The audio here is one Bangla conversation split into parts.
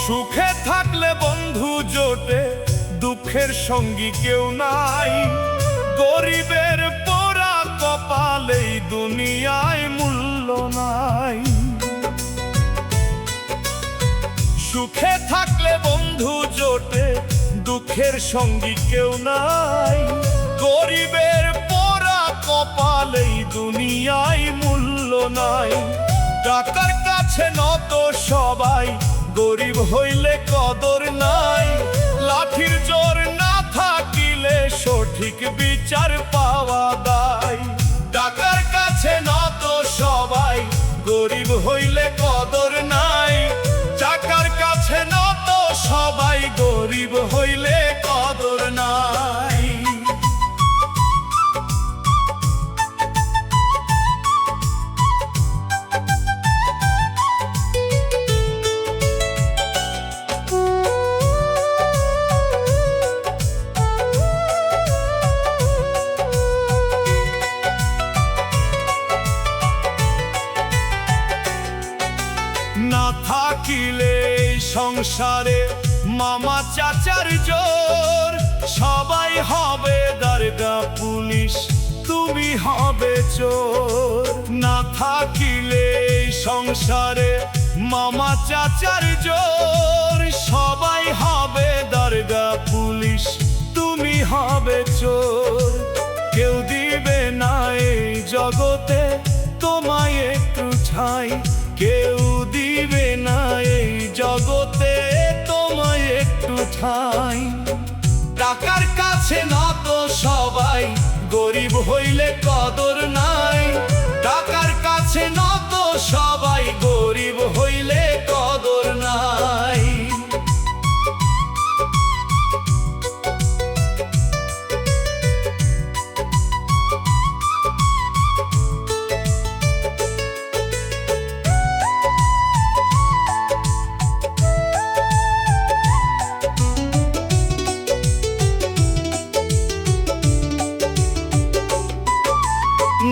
সুখে থাকলে বন্ধু জোটে, দুঃখের সঙ্গী কেউ নাই। গরিবের পোড়া কপালে দুনিয়ায় মূল্য নাই। সুখে থাকলে বন্ধু জোটে, দুঃখের সঙ্গী কেউ নাই। গরিবের পোড়া কপালে দুনিয়ায় মূল্য নাই। টাকার কাছে নত সবাই, গরিব হইলে কদর নাই। লাঠির জোর না থাকিলে সঠিক বিচার পাওয়া দায়। টাকার কাছে নত সবাই, গরিব হইলে কদর নাই। টাকার কাছে নত সবাই, গরিব হইলে কদর নাই। না থাকিলে সংসারে মামা চাচার জোর। সবাই হবে দারোগা পুলিশ, তুমি হবে চোর। না থাকিলে সংসারে মামা চাচার জোর। সবাই হবে দারোগা পুলিশ, তুমি হবে চোর। কেউ দিবে না এই জগতে তোমায় একটু ঠাঁই। কেউ দিবে না এই জগতে তোমায় একটু ঠাঁই। টাকার কাছে নত সবাই, গরিব হইলে কদর নাই। টাকার কাছে নত সবাই, গরিব হইলে কদর নাই।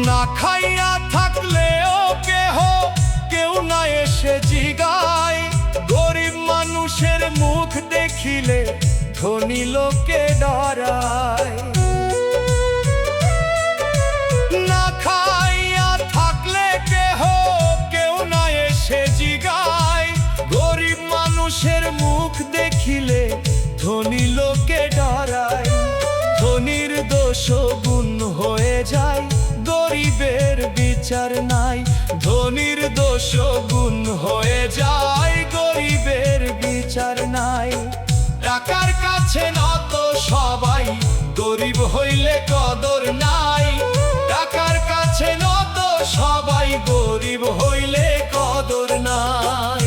না খাইয়া থাকলেও কেউ না এসে জিগায়। গরিব মানুষের মুখ দেখিলে ধনী লোকে ডরায়। না খাইয়া থাকলে কেউ না এসে জিগায়। গরিব মানুষের মুখ দেখিলে ধনী লোকে ডরায়। ধনীর দোষ গুণ হয়ে যায়, গরিবের বিচার নাই। ধনীর দোষ গুণ হয়ে যায়, গরিবের বিচার নাই। টাকার কাছে নত সবাই, গরিব হইলে কদর নাই। টাকার কাছে নত সবাই, গরিব হইলে কদর নাই।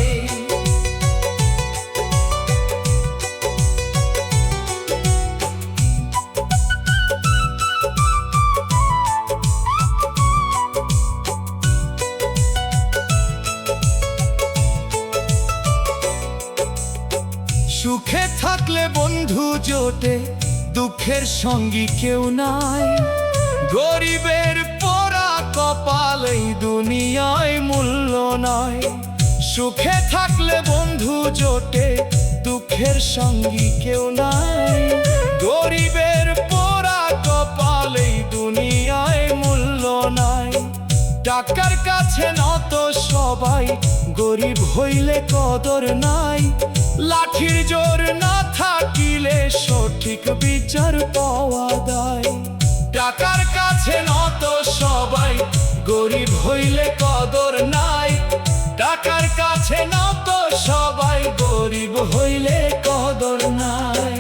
সুখে থাকলে বন্ধু জোটে, দুঃখের সঙ্গী কেউ নাই। গরিবের পোড়া কপালে দুনিয়ায় মূল্য নাই। সুখে থাকলে বন্ধু জোটে, দুঃখের সঙ্গী কেউ নাই। গরিবের পোড়া কপালে দুনিয়ায় মূল্য নাই। টাকার কাছে নত সবাই, গরিব হইলে কদর নাই। লাঠির জোর না থাকিলে সঠিক বিচার পাওয়া দায়। টাকার কাছে নত সবাই, গরিব হইলে কদর নাই। টাকার কাছে নত সবাই, গরিব হইলে কদর নাই।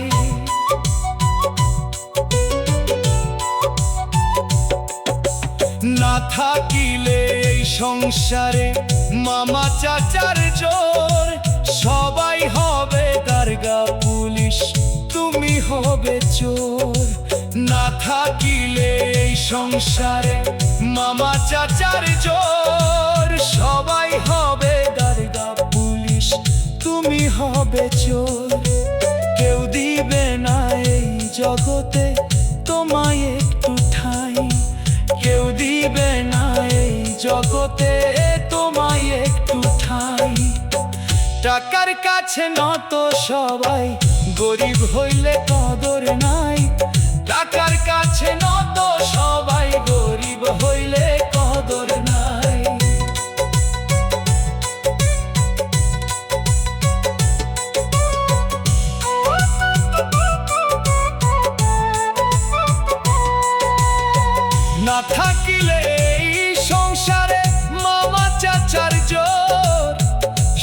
না থাকিলে এই সংসারে মামা চাচার জোর। সবাই হবে দারোগা পুলিশ, তুমি হবে চোর। না থাকিলে এই সংসারে মামা চাচার জোর। সবাই হবে দারোগা পুলিশ, তুমি হবে চোর। কেউ দিবে না এই জগতে তোমায় একটু ঠাঁই। কেউ দিবে না এই জগতে তোমায় একটু ঠাঁই। টাকার কাছে নত সবাই, গরিব হইলে কদর নাই। টাকার কাছে নত সবাই, গরিব হইলে কদর নাই। না থাকিলে এই সংসারে মামা চাচার জোর,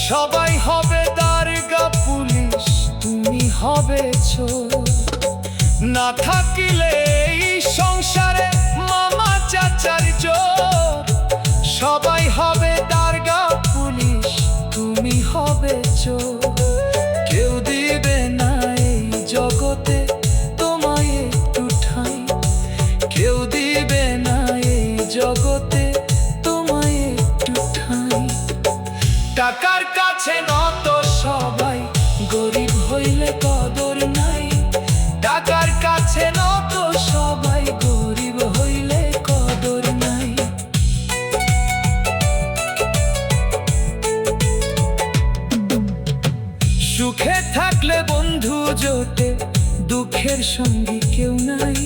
সবাই হবে দারোগা পুলিশ, তুমি হবে চোর। না থাকিলে এই সংসারে মামা চাচার জোর, সবাই হবে দারোগা পুলিশ, তুমি হবে চোর। কেউ দিবে না এই জগতে তোমায় একটু ঠাঁই, কেউ দিবে না এই জগতে তোমায় একটু ঠাঁই। টাকার কাছে নত সবাই, গরিব হইলে কদর নাই। টাকার কাছে নত সবাই, গরিব হইলে কদর নাই। সুখে থাকলে বন্ধু জোটে, দুঃখের সঙ্গী কেউ নাই।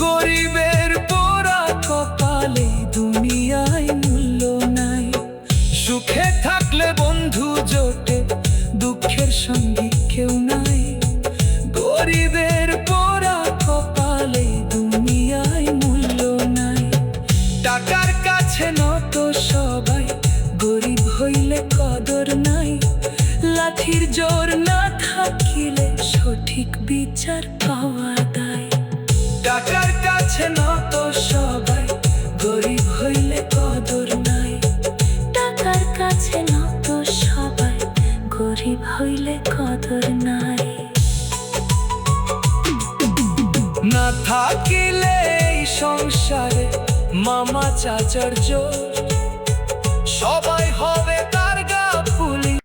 গরিবের পোড়া কপালে দুনিয়ায় মূল্য নাই। সুখে থাকলে বন্ধু জোটে, দুঃখের সঙ্গী কেউ নাই। গরিবের পোড়া কপালে দুনিয়ায় মূল্য নাই। টাকার কাছে নত সবাই, গরিব হইলে কদর নাই। লাঠির জোর না থাকিলে সঠিক বিচার পাওয়া দায়। টাকার কাছে নত সবাই, গরিব হইলে কদর নাই। টাকার কাছে নত সবাই, গরিব হইলে কদর নাই। না থাকিলে এই সংসারে মামা চাচার জোর, সবাই হবে দারোগা পুলিশ।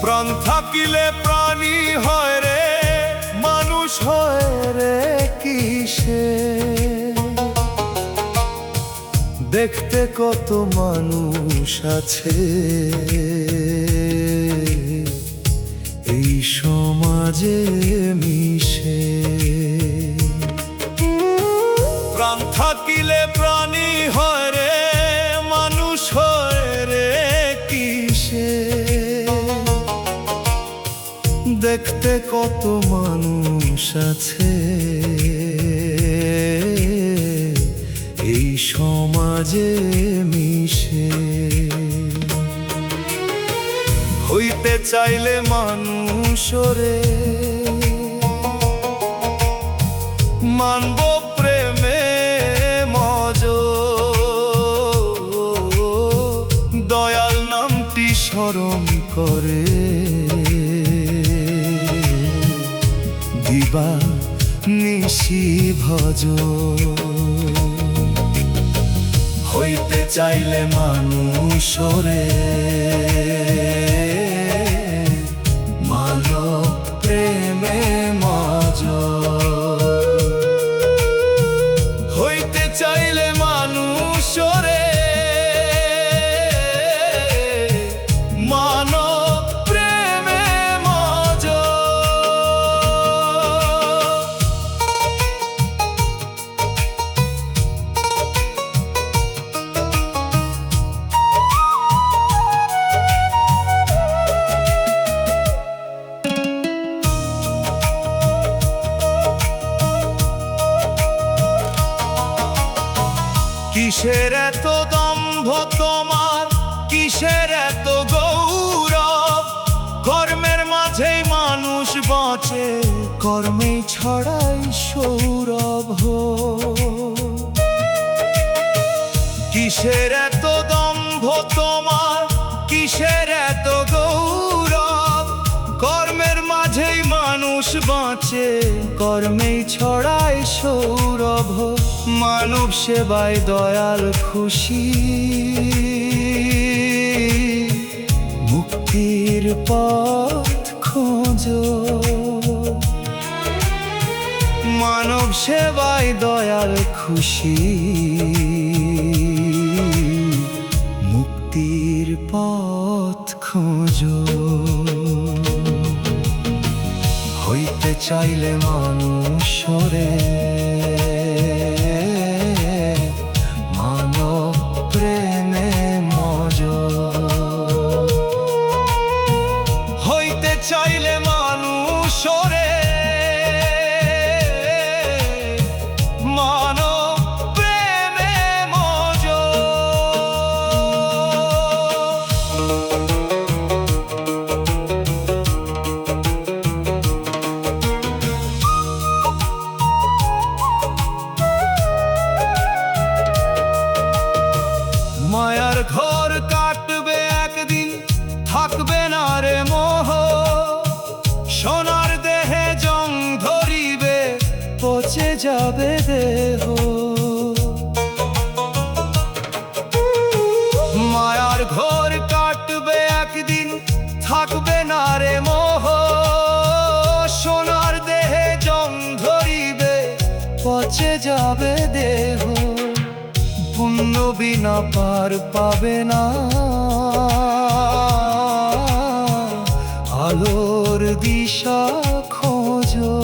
প্রাণ থাকিলে প্রাণী হয় রে, মানুষ হয় রে কিসে। দেখতে কত মানুষ আছে এই সমাজে মিশে। প্রাণ থাকিলে প্রাণী হয় রে, মানুষ হয় রে কিসে। দেখতে কত মানুষ আছে এই সমাজে মিশে। হইতে চাইলে মানুষরে মানব প্রেমে মজ, দয়াল নামটি স্মরণ করে দিবা নিশি ভজ। হইতে চাইলে মানুষরে মানব প্রেমে মজ, হইতে চাইলে মানুষরে মানব প্রেমে মজ। কিসের এত দম্ভ তোমার, কিসের এত গৌরব, কর্মের মাঝে বাঁচে কর্মে ছড়াই সৌরভ। কিসের এত দম্ভ তোমার, কিসের এত গৌরব? কর্মের মাঝেই মানুষ বাঁচে, কর্মেই ছড়ায় সৌরভ। মানব সেবায় দয়াল খুশি, মুক্তির পথ খোঁজো। মানব সেবায় দয়াল খুশি, মুক্তির পথ খোঁজো। হইতে চাইলে মানুষরে মানব প্রেমে মজ। হইতে চাইলে মানুষরে মানব প্রেমে মজ। মায়ার ঘর কাটবে একদিন, থাকবে না রে মোহ। সোনার দেহে জং ধরিবে, পচে যাবে দেহ। মায়ার ঘর কাটবে একদিন, থাকবে না রে মোহ। সোনার দেহে জং ধরিবে, পচে যাবে দেহ। পুণ্য বিনা পার পাবে না, আলোর দিশা খোঁজো।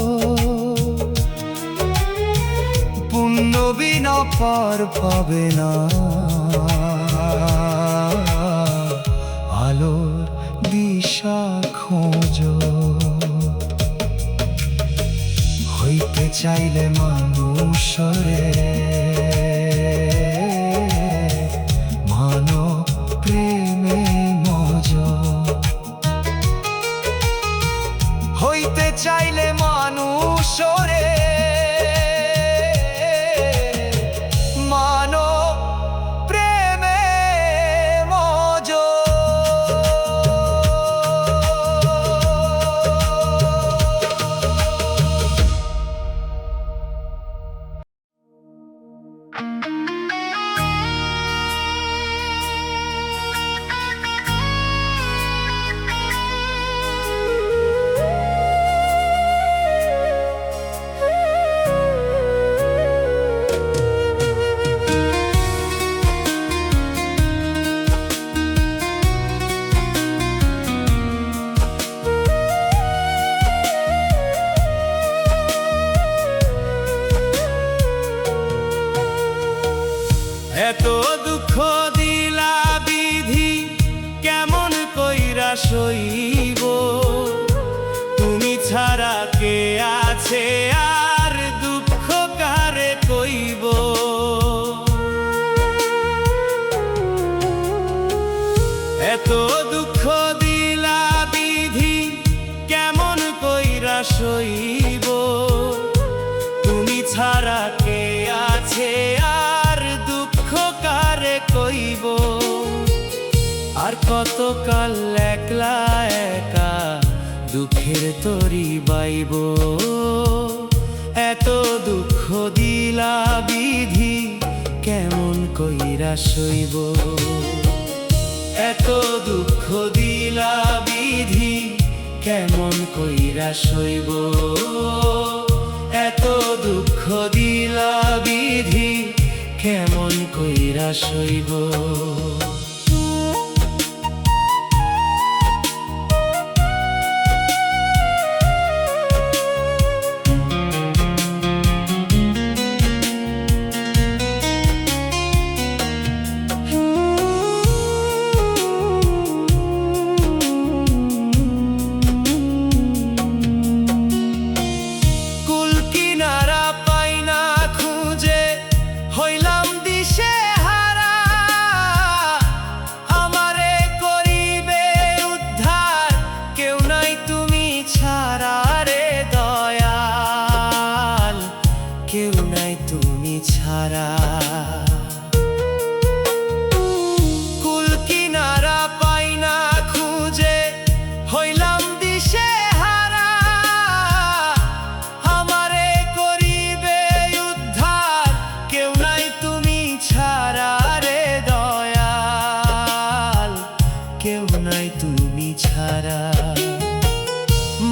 পুণ্য বিনা পার পাবে না, আলোর দিশা খোঁজো। হইতে চাইলে মানুষরে মানব প্রেমে মজ। হইতে চাইলে মানুষরে মানব প্রেমে মজ। এত দুঃখ দিলা বিধি, কেমন কইরা সইব? তুমি ছাড়া কে আছে আর দুঃখ কারে কইব? এত দুঃখ দিলা বিধি, কেমন কইরা সইব? তুমি ছাড়া কে আছে আর দুঃখ কারে কইব? আর কতকাল একলা একা দুঃখের তরি বাইব? এত দুঃখ দিলা বিধি, কেমন কইরা সইব? এত দুঃখ দিলা বিধি, কেমন কইরা সইব? এত দুঃখ দিলা বিধি, কেমন কইরা সইব?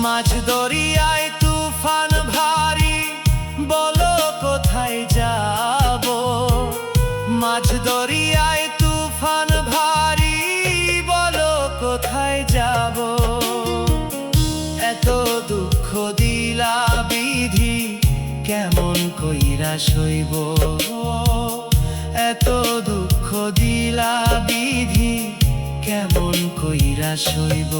মাঝ দরিয়ায় তুফান ভারী, বলো কোথায় যাব। মাঝ দরিয়ায় তুফান ভারী, বলো কোথায় যাব। এত দুঃখ দিলা বিধি, কেমন কইরা সইব। এত দুঃখ দিলা বিধি, কেমন কইরা সইব।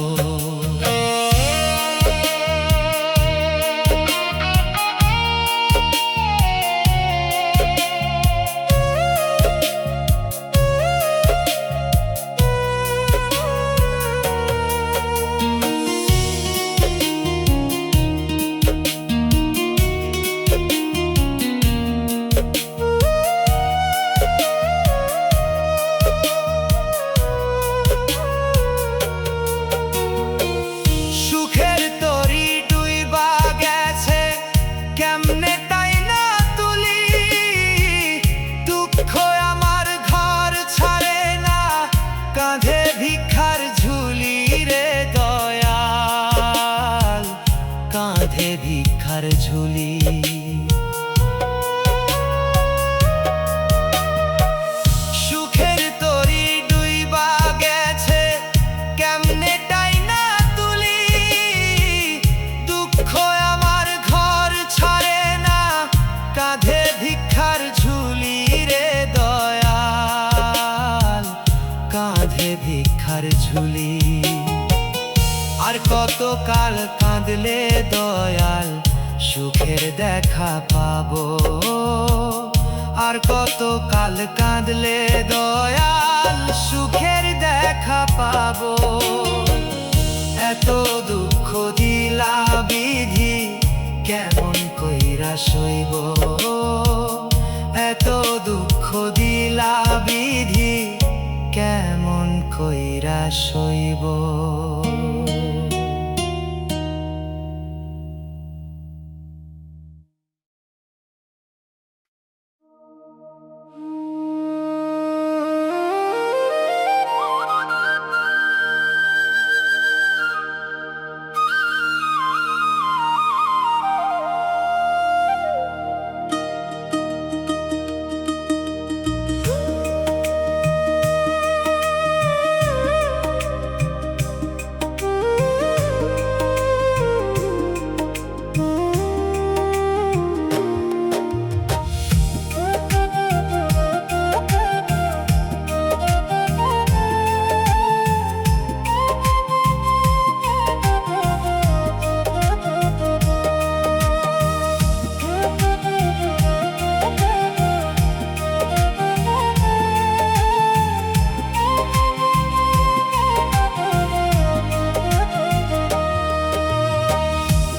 ভিক্ষার ঝুলি, সুখের তরি ডুইবা গেছে, কেমনে টাইনা তুলি। দুঃখ আমার ঘর ছাড়ে না, কাঁধে ভিক্ষার ঝুলি রে দয়াল, কাঁধে ভিক্ষার ঝুলি। আর কত কাল কাঁদলে দয়াল, সুখের দেখা পাবো। আর কত কাল কাঁদলে দয়াল, সুখের দেখা পাবো। এত দুঃখ দিলা বিধি, কেমন কইরা সইব। এত দুঃখ দিলা বিধি, কেমন কইরা সইব।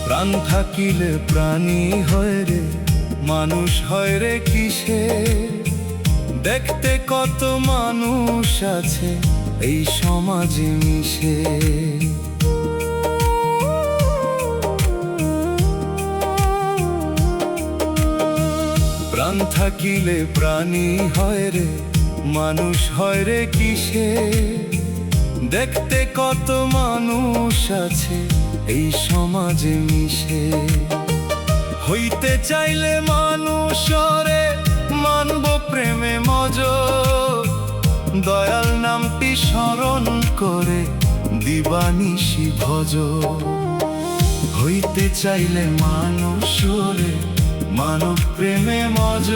প্রাণ থাকিলে প্রাণী হয় রে, মানুষ হয় রে কিসে। দেখতে কত মানুষ আছে এই সমাজে মিশে। প্রাণ থাকিলে প্রাণী হয় রে, মানুষ হয় রে কিসে। দেখতে কত মানুষ আছে এই সমাজে মিশে। হইতে চাইলে মানুষরে মানব প্রেমে মজ। দয়াল নামটি স্মরণ করে দিবানিশি ভজ। হইতে চাইলে মানুষরে মানব প্রেমে মজ।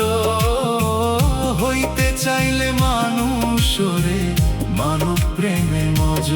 হইতে চাইলে মানুষরে মানব প্রেমে মজ।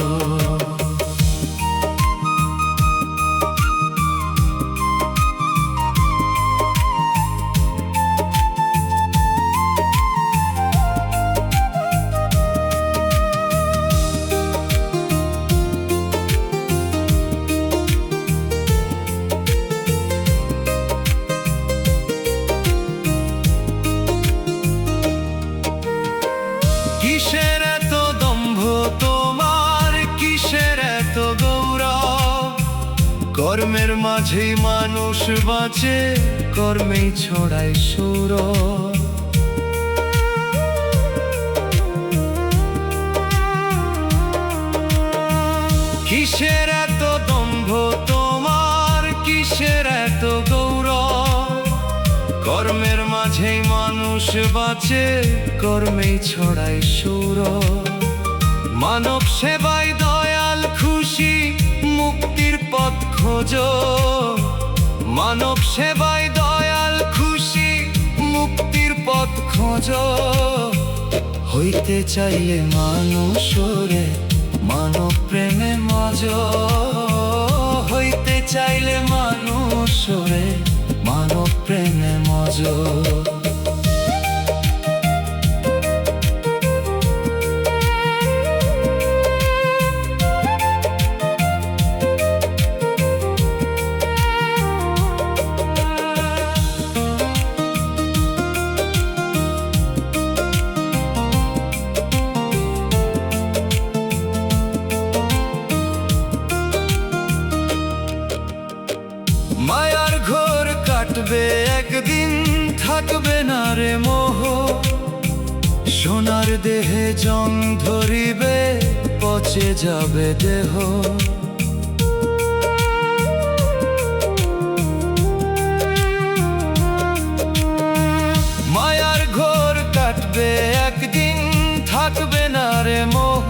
কিসের এত দম্ভ তোমার, কিসের এত গৌরব। কর্মের মাঝেই মানুষ বাঁচে, কর্মেই ছড়ায় সৌরভ। কিসের এত দম্ভ তোমার, বাঁচে কর্মেই ছড়ায় সুর, মানব সেবায় দয়াল খুশি মুক্তির পথ খোঁজো। মানব সেবায় দয়াল খুশি মুক্তির পথ খোঁজো। হইতে চাইলে মানুষরে মানব প্রেমে মজ, হইতে চাইলে মানুষরে মানব প্রেমে মজ। মায়ার ঘোর কাটবে একদিন, থাকবে না রে মোহ। সোনার দেহে জং ধরিবে, পচে যাবে দেহ। মায়ার ঘোর কাটবে একদিন, থাকবে না রে মোহ।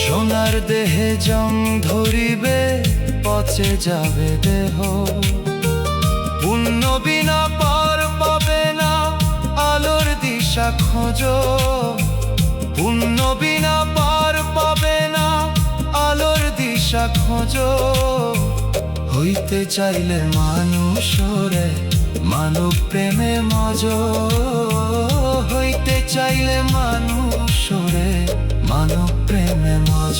সোনার দেহে জং ধরিবে, পচে যাবে দেহ। পুণ্য বিনা পার পাবে না, আলোর দিশা খোঁজো। পুণ্য বিনা পার পাবে না, আলোর দিশা খোঁজো। হইতে চাইলে মানুষরে মানব প্রেমে মজ, হইতে চাইলে মানুষরে মানব প্রেমে মজ।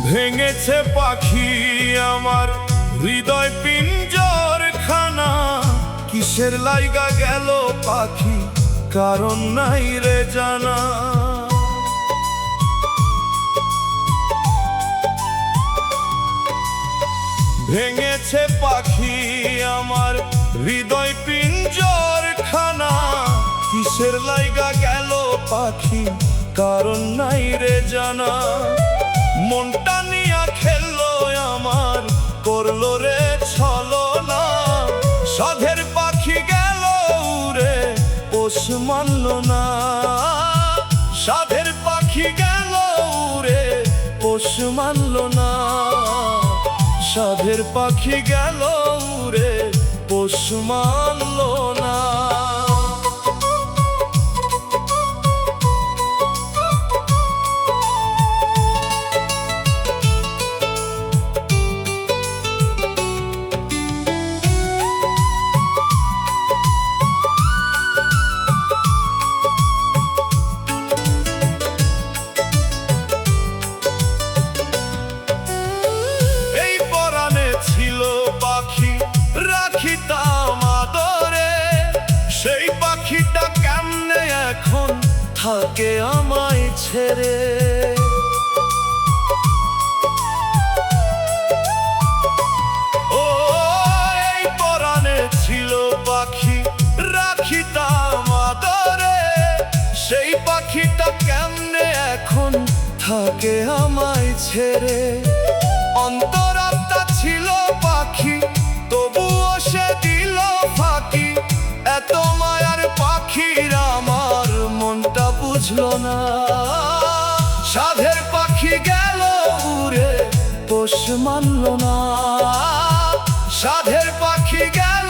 ভেঙেছে পাখি আমার হৃদয় পিঞ্জর খানা, কিসের লাইগা গেল পাখি কারণ নাই রে জানা। ভেঙেছে পাখি আমার হৃদয় পিঞ্জর খানা, কিসের লাইগা গেল পাখি কারণ নাই রে জানা। মনটা নিয়া খেললো আমার, করলো রে ছলনা। সাধের পাখি গেল উড়ে, পোষ মানল না। সাধের পাখি গেল উড়ে, পোষ মানল না। সাধের পাখি গেল উড়ে, পোষ মানল না। সেই পাখিটা কেমনে এখন থাকে আমায় ছেড়ে। ও এই পরাণে ছিল পাখি রাখিতাম আদরে, সেই পাখিটা কেমনে এখন থাকে আমায় ছেড়ে। অন্তরাত্মা ছিল পাখি, তবুও সে দিল ফাঁকি। এত মায়ার পাখির আমার মনটা বুঝলো না। সাধের পাখি গেল উড়ে, পোষ মানল না। সাধের পাখি গেল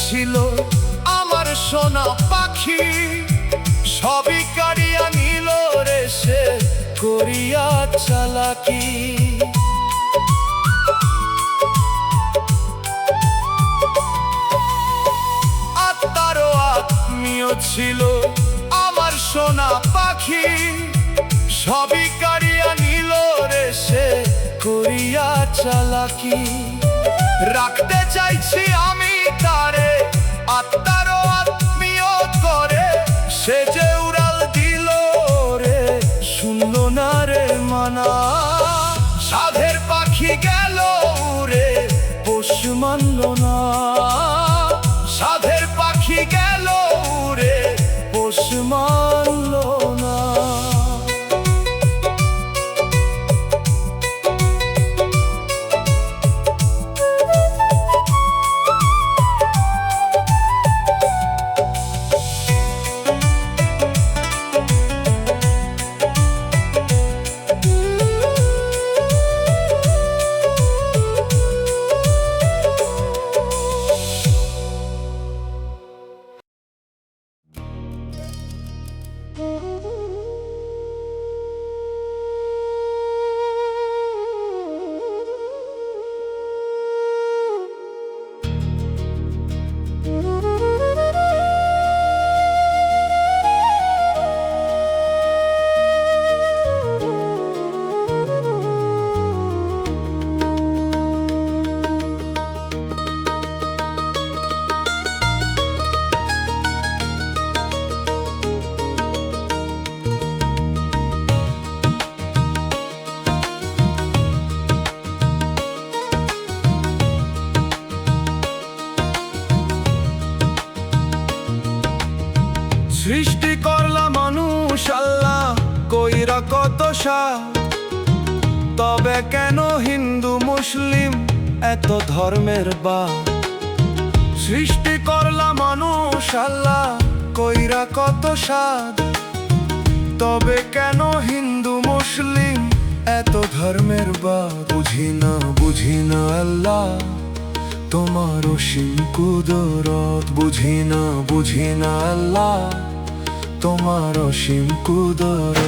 ছিল আমার সোনা পাখি, সবই কাড়িয়া নিল রে সে করিয়া চালাকি। আত্মারও আত্মীয় ছিল আমার সোনা পাখি, সবই কাড়িয়া নিল রে সে করিয়া চালাকি। রাখতে চাইছি আমি তারে আত্মারও আত্মীয় করে, সে যে উড়াল দিল রে শুনল না রে মানা। সাধের পাখি গেল উড়ে পোষ মানল না, সাধের পাখি গেল উড়ে পোষ মানল না। সৃষ্টি করলা মানুষ আল্লাহ কইরা কত সাল, তবে কেন হিন্দু মুসলিম এত ধর্মের বাদ? সৃষ্টি করলা মানুষ আল্লাহ কইরা কত সাদ, তবে কেন হিন্দু মুসলিম এত ধর্মের বাদ? বুঝি না আল্লাহ তোমার অসীম কুদরত, বুঝি না আল্লাহ তোমার অসীম কুদরত।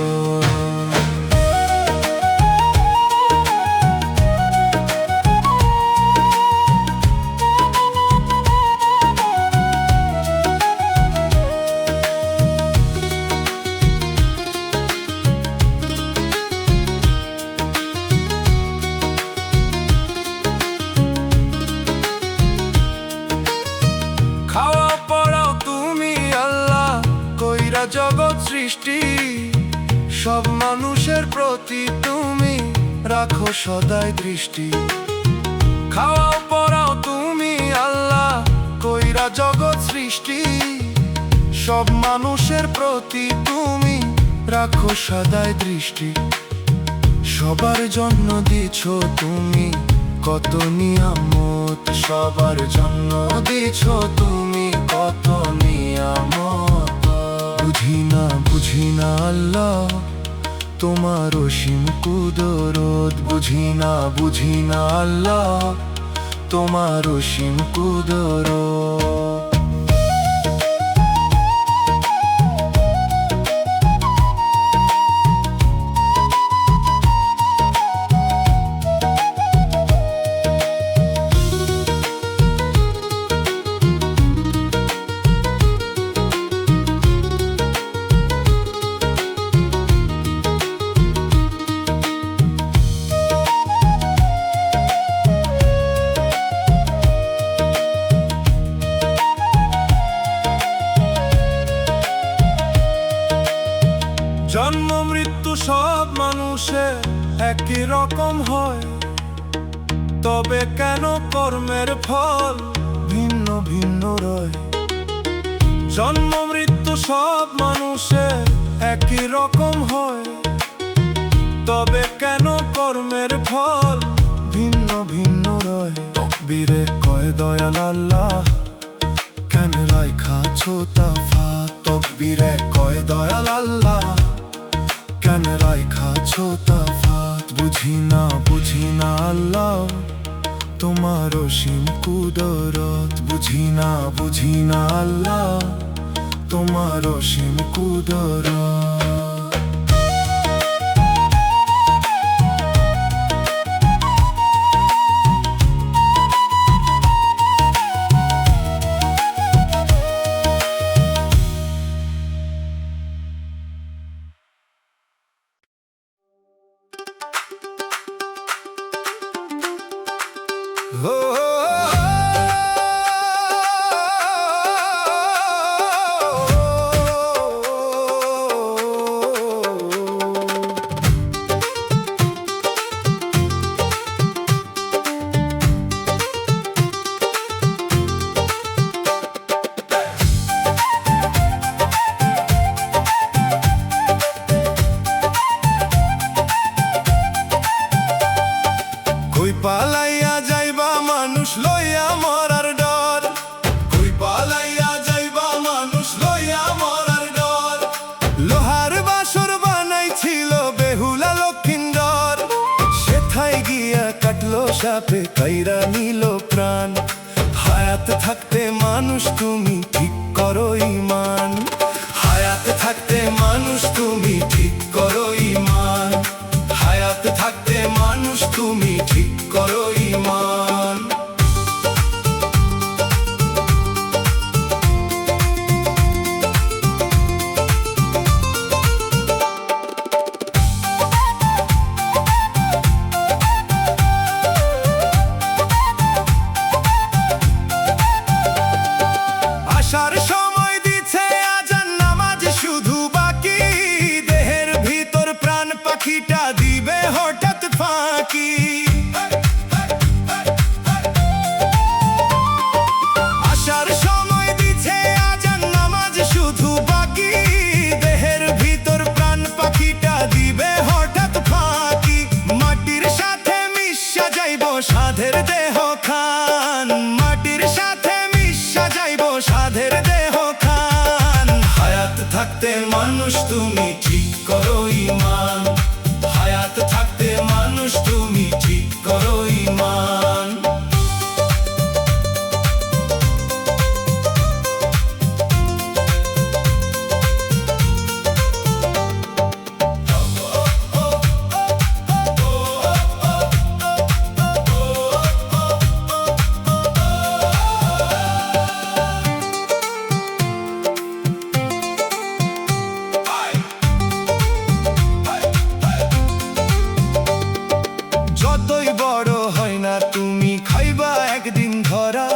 খাওয়া পড়াও তুমি আল্লাহ কইরা জগৎ সৃষ্টি, সব মানুষের প্রতি তুমি রাখো সদাই দৃষ্টি। খাওয়া পড়াও তুমি আল্লাহ কইরা জগৎ সৃষ্টি, সব মানুষের প্রতি তুমি রাখো সদাই দৃষ্টি। সবার জন্য দিছো তুমি কত নিয়ামত, সবার জন্য দিছো তুমি কত নিয়ামত। বুঝি না আল্লাহ তোমার অসীম কুদরত, বুঝি না আল্লাহ তোমার অসীম কুদরত। জন্ম মৃত্যু সব মানুষের একই রকম হয়, তবে কেন কর্মের ফল ভিন্ন ভিন্ন রয়? জন্ম মৃত্যু সব মানুষের একই রকম হয়, তবে কেন কর্মের ফল ভিন্ন ভিন্ন রয়? তকবীরে কয় দয়াল আল্লাহ কেন রাইখাছো তাফাত, তকবীরে কয় দয়াল আল্লাহ কেন রাইখাছো তাফাত। বুঝি না আল্লাহ তোমার অসীম কুদরত। বুঝি না আল্লাহ, তোমার অসীম কুদরত। কই পালাইয়া যাইবা মানুষ লইয়া মরার ডর, কই পালাইয়া যাইবা মানুষ লইয়া মরার ডর। লোহার বাসর বানাইছিল বেহুলা লক্ষিন্দর, সেথায় গিয়া কাটলো সাপে কাইরা নিল প্রাণ। হায়াত থাকতে মানুষ তুমি ঠিক করো ঈমান, হায়াত থাকতে মানুষ তুমি ঠিক করো ঈমান, হায়াত থাকতে মানুষ তুমি ঠিক করো ঈমান। আসার সময় দিছে আজান নামাজ শুধু বাকি, দেহের ভিতর প্রাণ পাখিটা দিবে হঠাৎ ফাঁকি। আসার সময় দিছে আজান নামাজ শুধু বাকি, দেহের ভিতর প্রাণ পাখিটা দিবে হঠাৎ ফাঁকি। মাটির সাথে মিশা যাইব সাধের দেহ খান, মাটির সাথে মিশা যাইব সাধের দেহ খান। হায়াত থাকতে মানুষ তুমি ঠিক করো ঈমান, হায়াত থাকতে মানুষ তুমি ঠিক করো ঈমান। যতই বড় হয় না তুমি খাইবা একদিন ধরা,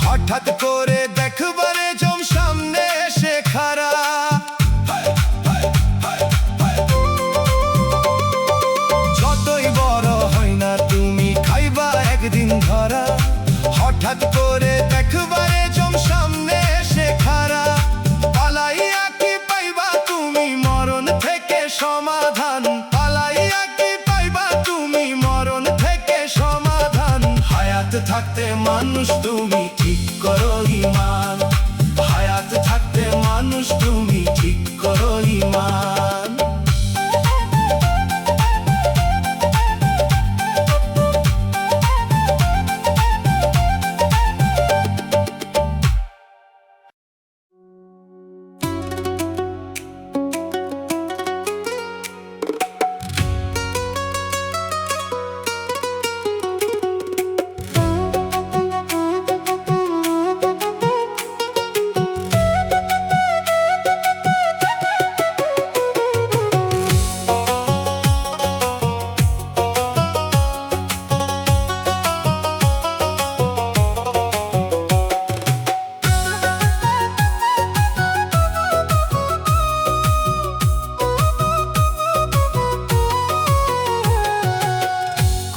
হঠাৎ করে দেখবারে জম সামনে এসে খাড়া। যতই বড় হয় না তুমি খাইবা একদিন ধরা, হঠাৎ করে দেখবারে জম সামনে এসে খাড়া। পালাইয়া কি পাইবা তুমি মরণ থেকে সমাধান, পালাইয়া কি পাইবা তুমি মরণ থেকে সমাধান। হায়াত থাকতে মানুষ তুমি ঠিক করো ঈমান, হায়াত থাকতে মানুষ তুমি ঠিক করো ঈমান।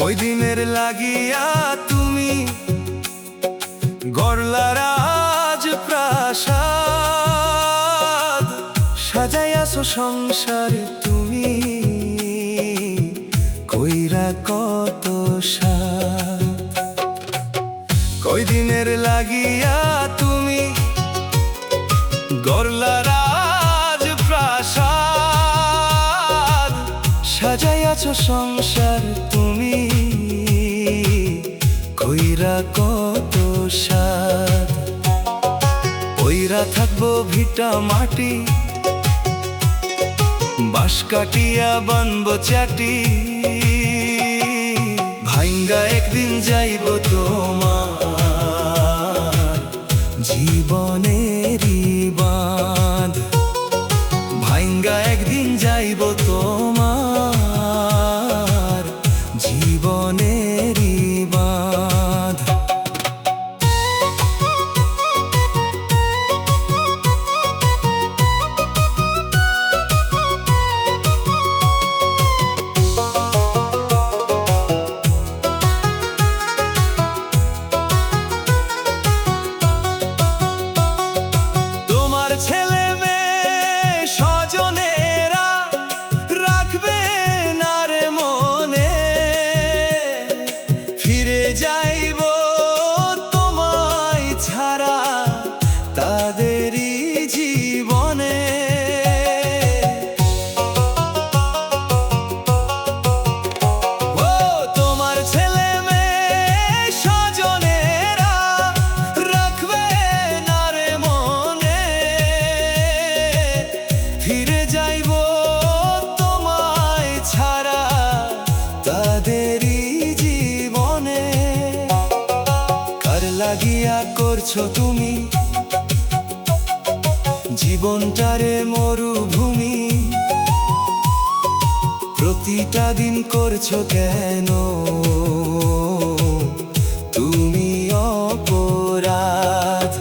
কই দিনের লাগিয়া তুমি গড়লা রাজ প্রাসাদ, সাজাইয়াছো সংসারে তুমি কইরা কত সাদ। কই দিনের লাগিয়া তুমি গড়লা রাজ প্রাসাদ, সাজাইয়াছো সংসার তুমি কই কত স্বাদ। পইরা থাকবো ভিটা মাটি, বাঁশ কাটিয়া বানবো চাটি, ভাইঙ্গা একদিন যাইব তোমার জীবনেরই বাঁধ। ভাইঙ্গা একদিন যাইব তোমার জীবনেরই বাঁধ। ছেলে মেয়ে স্বজনেরা রাখবে না রে মনে, ফিরে যাইব তোমায় ছাড়া তাদেরই জীবনে। ও তোমার ছেলে মেয়ে স্বজনেরা রাখবে না রে মনে, ফিরে যাইব তোমায় ছাড়া তাদেরই জীবনে। কার লাগিয়া করছো তুমি জীবনটারে মরুভূমি, প্রতিটা দিন করছো কেন তুমি অপরাধ।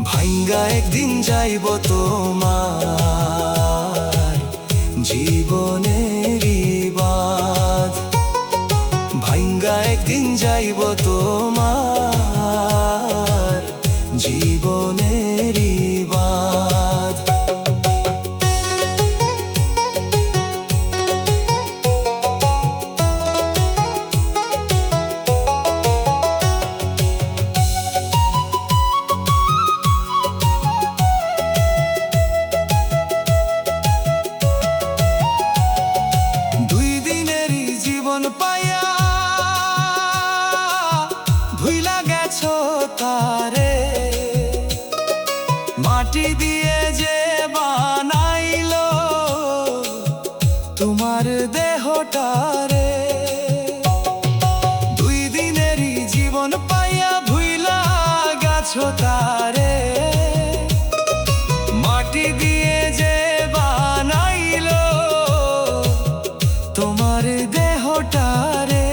ভাইঙ্গা একদিন যাইব তোমার জীবনেরই বাঁধ। ভাইঙ্গা একদিন যাইব তোমার জীবনেরই বাঁধ। পাইয়া ভুইলা গেছো তারে, মাটি দিয়ে যে বানাইলো তোমার দেহটারে। দুই দিনেরই জীবন পাইয়া ভুইলা গেছো তারে, মাটি দিয়ে যে বানাইলো তোমার দেহটারে।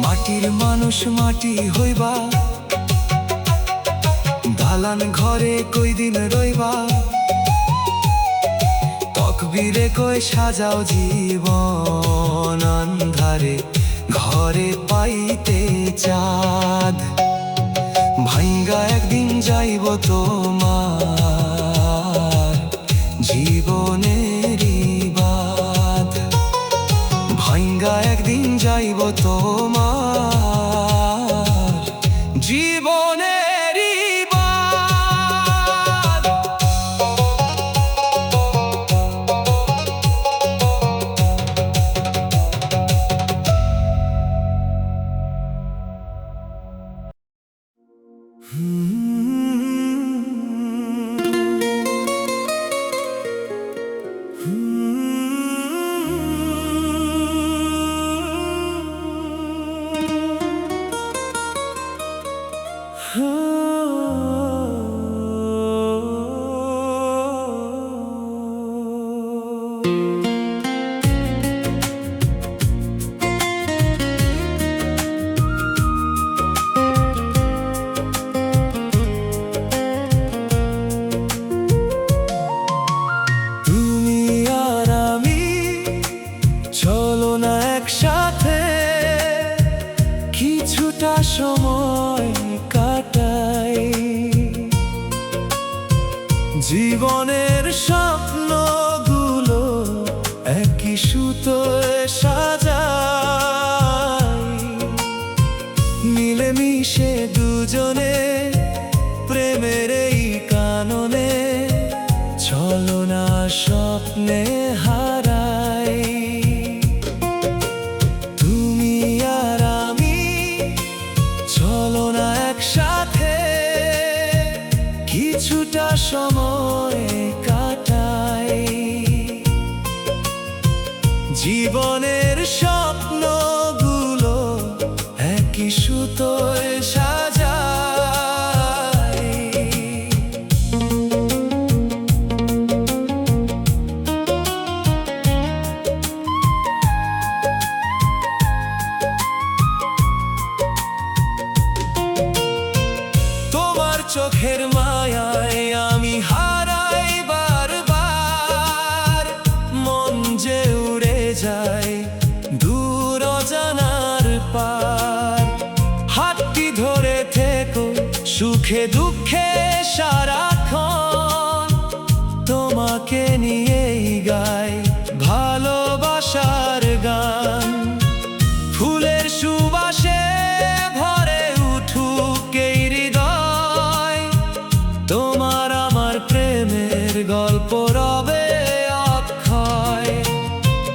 মাটির মানুষ মাটি হইবা, দালান ঘরে কয়দিন রইবা, তকবীরে কই সাজাও জীবন আন্ধারে ঘরে পাইতে চাঁদ। ভাইঙ্গা একদিন যাইব তোমার জীবনেরই বাঁধ। ভাইঙ্গা একদিন যাইব তোমার জীবনেরই বাঁধ। অজানার পার। হাতটি ধরে থেকো সুখে দুঃখে সারাক্ষণ, তোমাকে নিয়েই গাই ভালোবাসার গান। ফুলের সুবাসে ভরে উঠুক এই হৃদয়, তোমার আমার প্রেমের গল্প রবে অক্ষয়।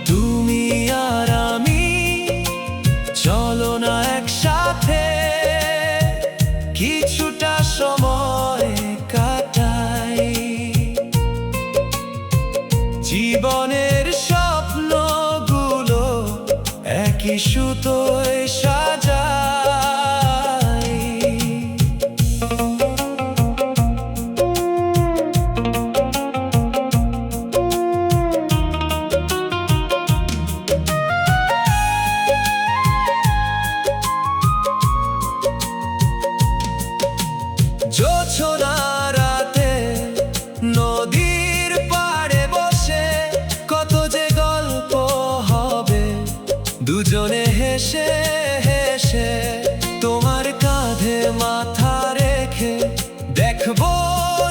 তুমি আর আমি চলো না একসাথে, কিছুটা সময় কাটাই। জীবনের স্বপ্নগুলো একই সুতোয় সাজাই। জোছনা রাতে নদীর পাড়ে বসে কত যে গল্প হবে, দুজনে হেসে হেসে তোমার কাঁধে মাথা রেখে দেখবো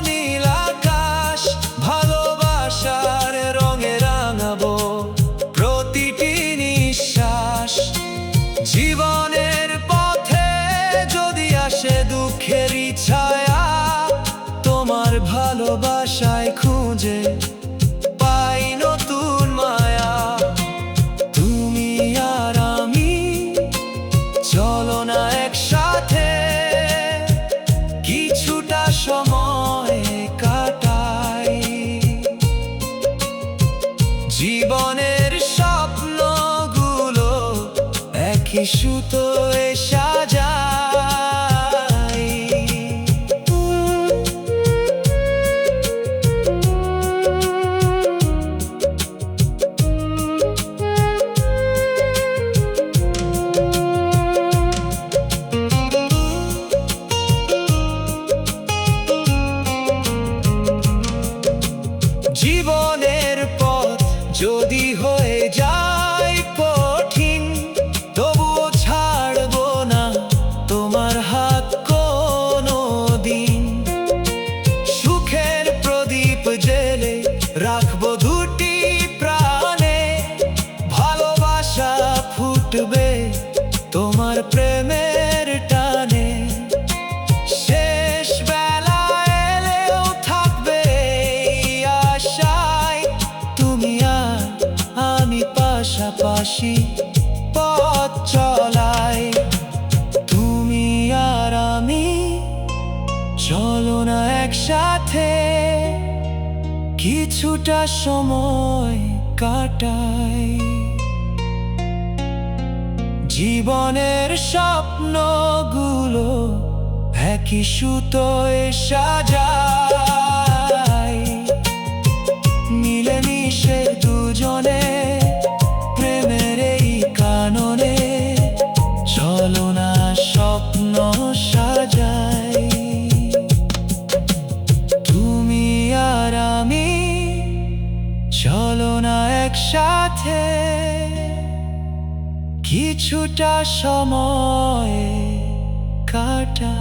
নীল আকাশ। ভালোবাসার রঙে রাঙাবো প্রতিটি নিঃশ্বাস। জীবনের পথে যদি আসে দুঃখেরই ছায়া, তোমার ভালোবাসায় খুঁজে পাই নতুন মায়া। তুমি আর আমি চলো না একসাথে, কিছুটা সময় কাটাই। জীবনের স্বপ্নগুলো একই সুতোয় সাজাই। জীবনের পথ যদি হয়ে যায় কঠিন, তবুও ছাড়বো না তোমার হাত কোনো দিন। সুখের প্রদীপ জেলে রাখবো দুটি প্রাণে, ভালোবাসা ফুটবে তোমার প্রেমের টানে। শেষ বেলা এলেও থাকবে এই আশায়, তুমি আর আমি পাশাপাশি পথ চলাই। তুমি আর আমি চলো না একসাথে, কিছুটা সময় কাটাই। জীবনের স্বপ্নগুলো একই সুতোয় সাজাই। মিলেমিশে দুজনে প্রেমের এই কাননে, চলো না স্বপ্ন সাজাই। তুমি আর আমি চলো না একসাথে, কিছুটা সময় কাটাই।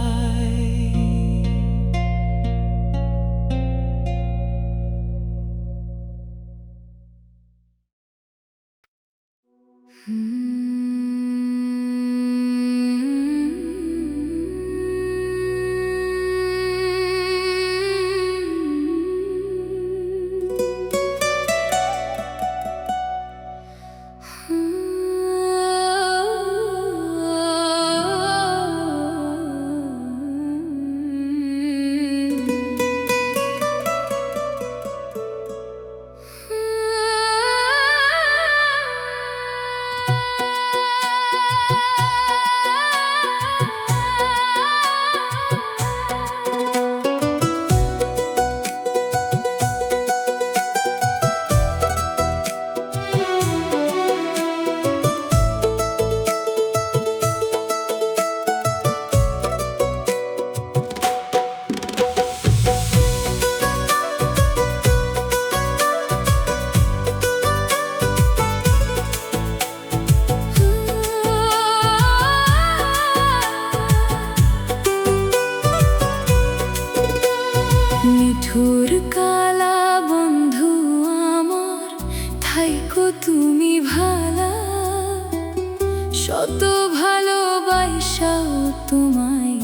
শত ভালোবাসাও তোমায়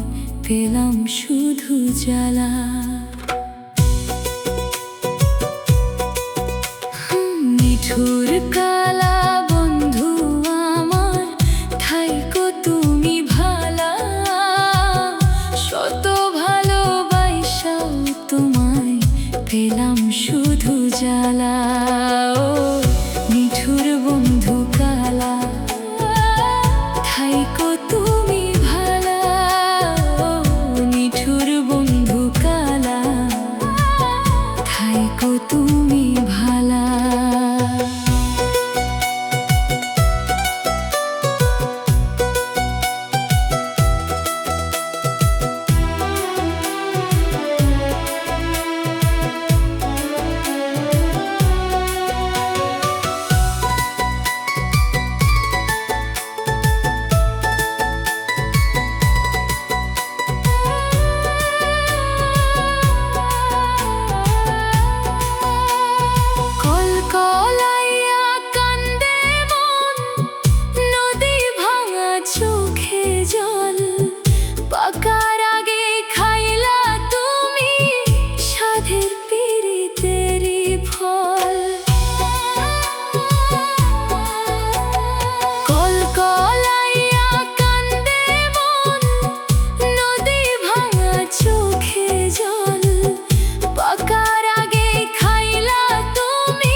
পেলাম শুধু জ্বালা। নিঠুর কালা বন্ধু আমার, থাইকো তুমি ভালা। শত ভালোবাসাও তোমায় পেলাম শুধু জ্বালা। ও নিঠুর বন্ধু কালা, থাইকো তুমি ভালা। ও নিঠুর বন্ধু কালা, থাইকো তুমি ভালা। কলকলাইয়া কান্দে মন, নদী ভাঙা চোখে জল। পাকার আগে খাইলা তুমি সাধের পিরিতেরি ফল। কলকলাইয়া কান্দে মন, নদী ভাঙা চোখে জল। পাকার আগে খাইলা তুমি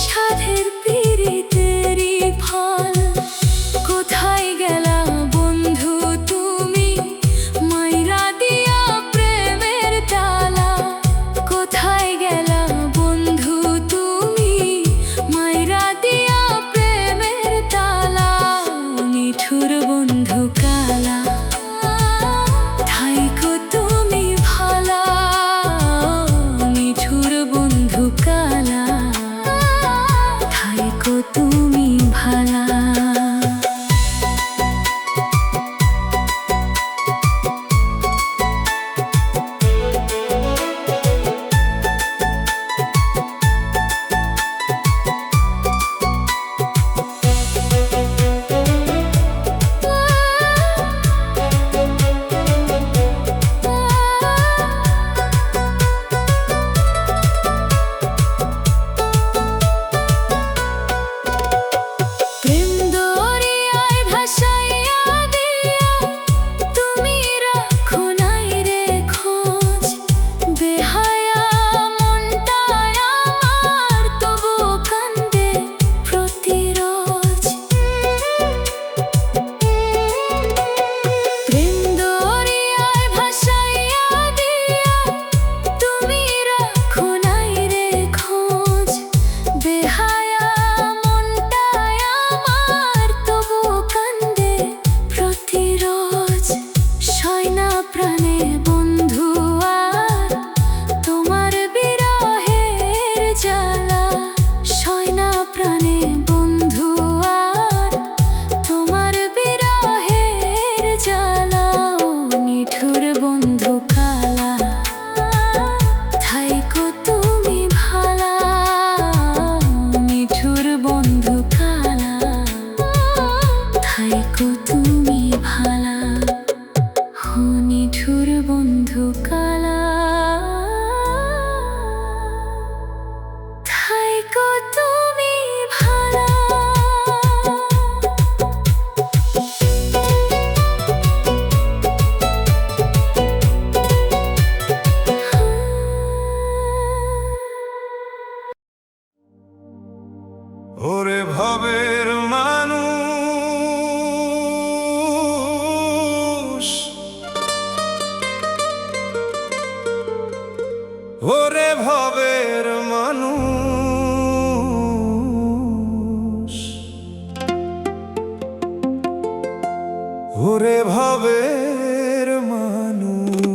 সাধের পিরিতেরি ফল। কোথায় গেলা বন্ধু তুমি, মাইরা দিয়া প্রেমের তালা। কোথায় গেলা বন্ধু তুমি, মাইরা দিয়া প্রেমের তালা। নিঠুর বন্ধু কালা, থাইকো তুমি ভালা। নিঠুর বন্ধু কালা, থাইকো তুমি ভালা। প্রেম দরিয়ায় ভাসাইয়া দিয়া তুমি রাখো নাই রে খোঁজ। বেহায়া মনটায় আমার তবু কান্দে প্রতিরোজ। প্রেম দরিয়ায় ভাসাইয়া দিয়া তুমি রাখো নাই রে খোঁজ। বেহায়া মনটায় আমার তবু কান্দে প্রতিরোজ। সয়না প্রাণে বন্ধু আর তোমার বিরহের জ্বালা। সয়না প্রাণে বন্ধু আর তোমার বিরহের জ্বালা। ও নিঠুর বন্ধু কালা, থাইকো তুমি ভালা। নিঠুর বন্ধু কালা, থাইকো তুমি ভালা। ও নিঠুর বন্ধু কালা, থাইকো তুমি ভালা। ওরে ভবের মানুষ, ওরে ভবের মানুষ, ওরে ভবের মানুষ।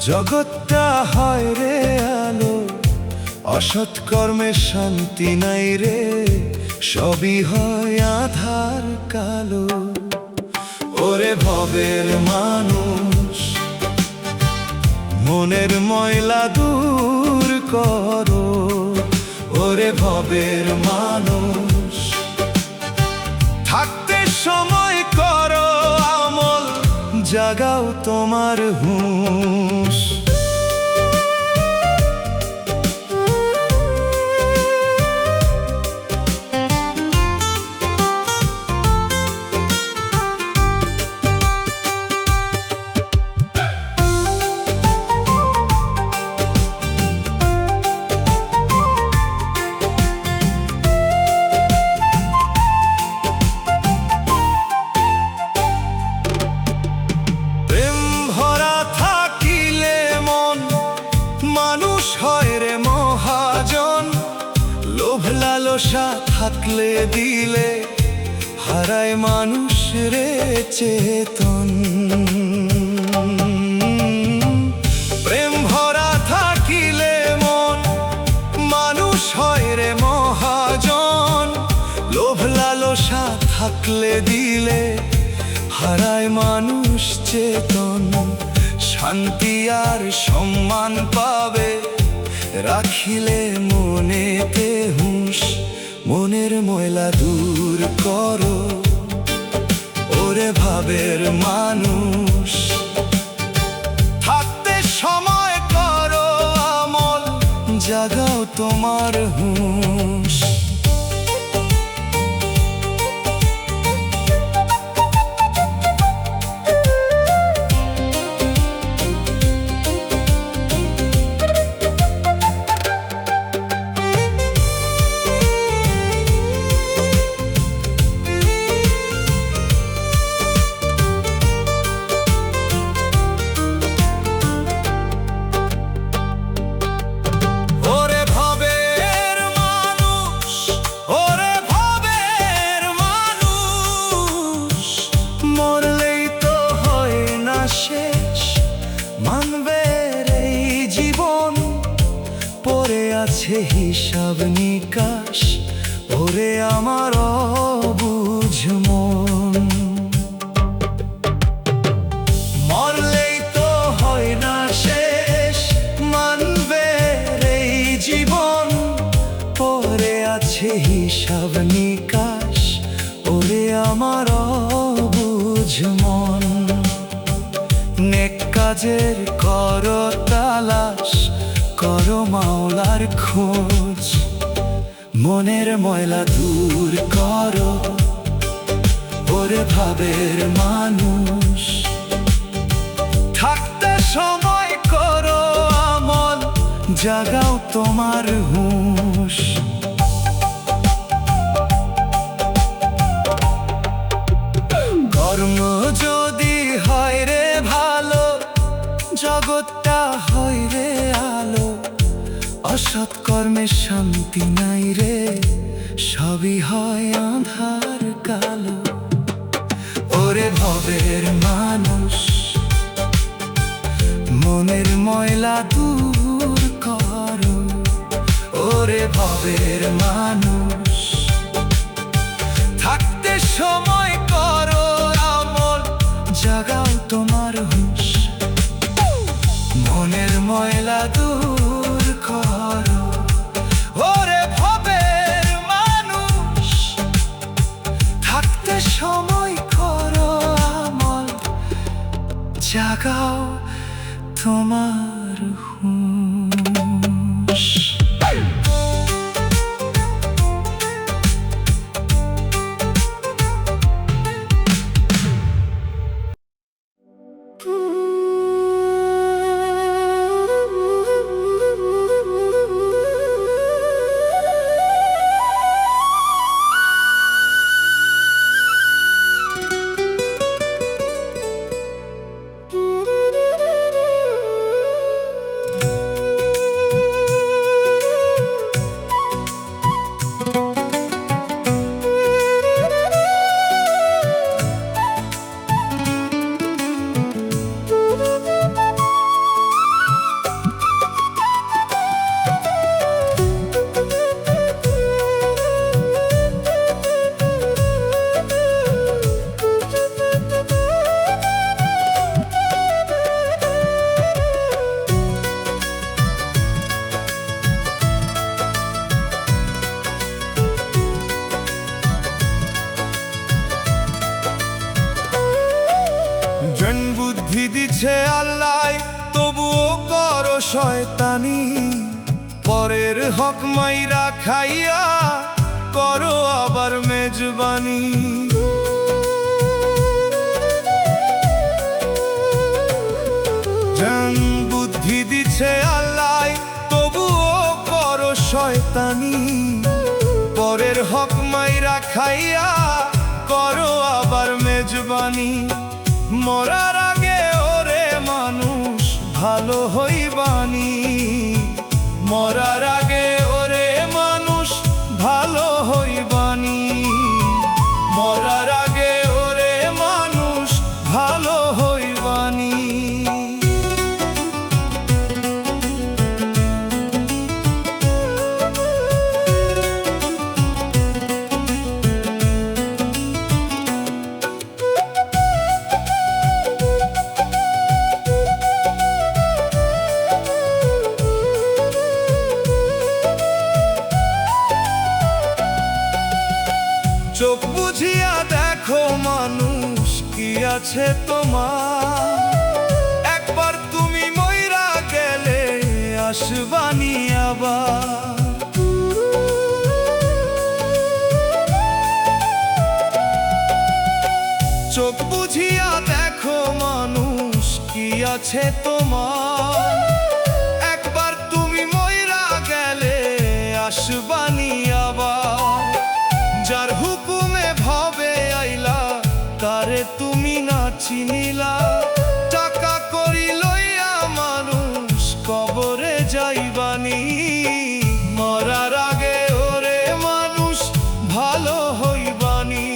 জগৎটা হয় রে আলো, অসৎ কর্মে শান্তি নাই রে, সবই হয় আধার কালো। ওরে ভবের মানুষ, মনের ময়লা দূর করো। ওরে ভবের মানুষ, থাকতে সময় করো আমল, জাগাও তোমার হুঁশ। লালসা থাকলে দিলে হারায় মানুষ রে চেতন। প্রেম ভরা থাকিলে মন, মানুষ হয় রে মহাজন। লোভ লালসা থাকলে দিলে হারায় মানুষ চেতন। শান্তি আর সম্মান পাবে রাখিলে মনেতে হুঁশ। মনের ময়লা দূর করো ওরে ভাবের মানুষ, থাকতে সময় করো আমল, জাগাও তোমার হুঁশ। আছে হিসাব নিকাশ ওরে আমার অবুঝ মন। মরলেই তো হয় না শেষ, মানবে এই জীবন। পরে আছে হিসাব নিকাশ ওরে আমার অবুঝ মন। নেক কাজের করো তালাশ, করো মাওলার খোঁজ। মনের ময়লা দূর করো ওরে ভাবের মানুষ, থাকতে সময় করো আমল, জাগাও তোমার হুঁশ। কর্ম যদি হয় রে ভালো, জগৎটা হয় রে আলো। অসৎ কর্মে শান্তি নাই রে, সবই হয় আঁধার কালো। ওরে ভবের মানুষ, মনের ময়লা দূর করো। ওরে ভবের মানুষ, থাকতে সময় করো আমল, জাগাও তোমার হুঁশ। মনের ময়লা দূর করো ওরে ভবের মানুষ, থাকতে সময় করো আমল, জাগাও তোমার হুঁশ। দিছে আল্লাহ, তবুও করো শয়তানি। পরের হক মাইরা খাইয়া করো আবার মেজবানি। জ্ঞান বুদ্ধি দিছে আল্লাহ, তবুও করো শয়তানি। পরের হক মাইরা খাইয়া করো আবার মেজবানি। মরার আগে ওরে মানুষ ভালো হইবানি। মরার আগে ওরে মানুষ ভালো হইবানি। মরার আগে ওরে মানুষ ভালো হইবানি। চোখ বুঝিয়া দেখো মানুষ কি আছে তোমার। একবার তুমি মইরা গেলে আসবানি আবার। চোখ বুঝিয়া দেখো মানুষ কি আছে তোমার। একবার তুমি মইরা গেলে আসবানি আবার। যার হুকুমে ভবে আইলা তারে তুমি না চিনিলা। টাকা করি লইয়া মানুষ কবরে যাইবানি। মরার আগে ওরে মানুষ ভালো হইবানি।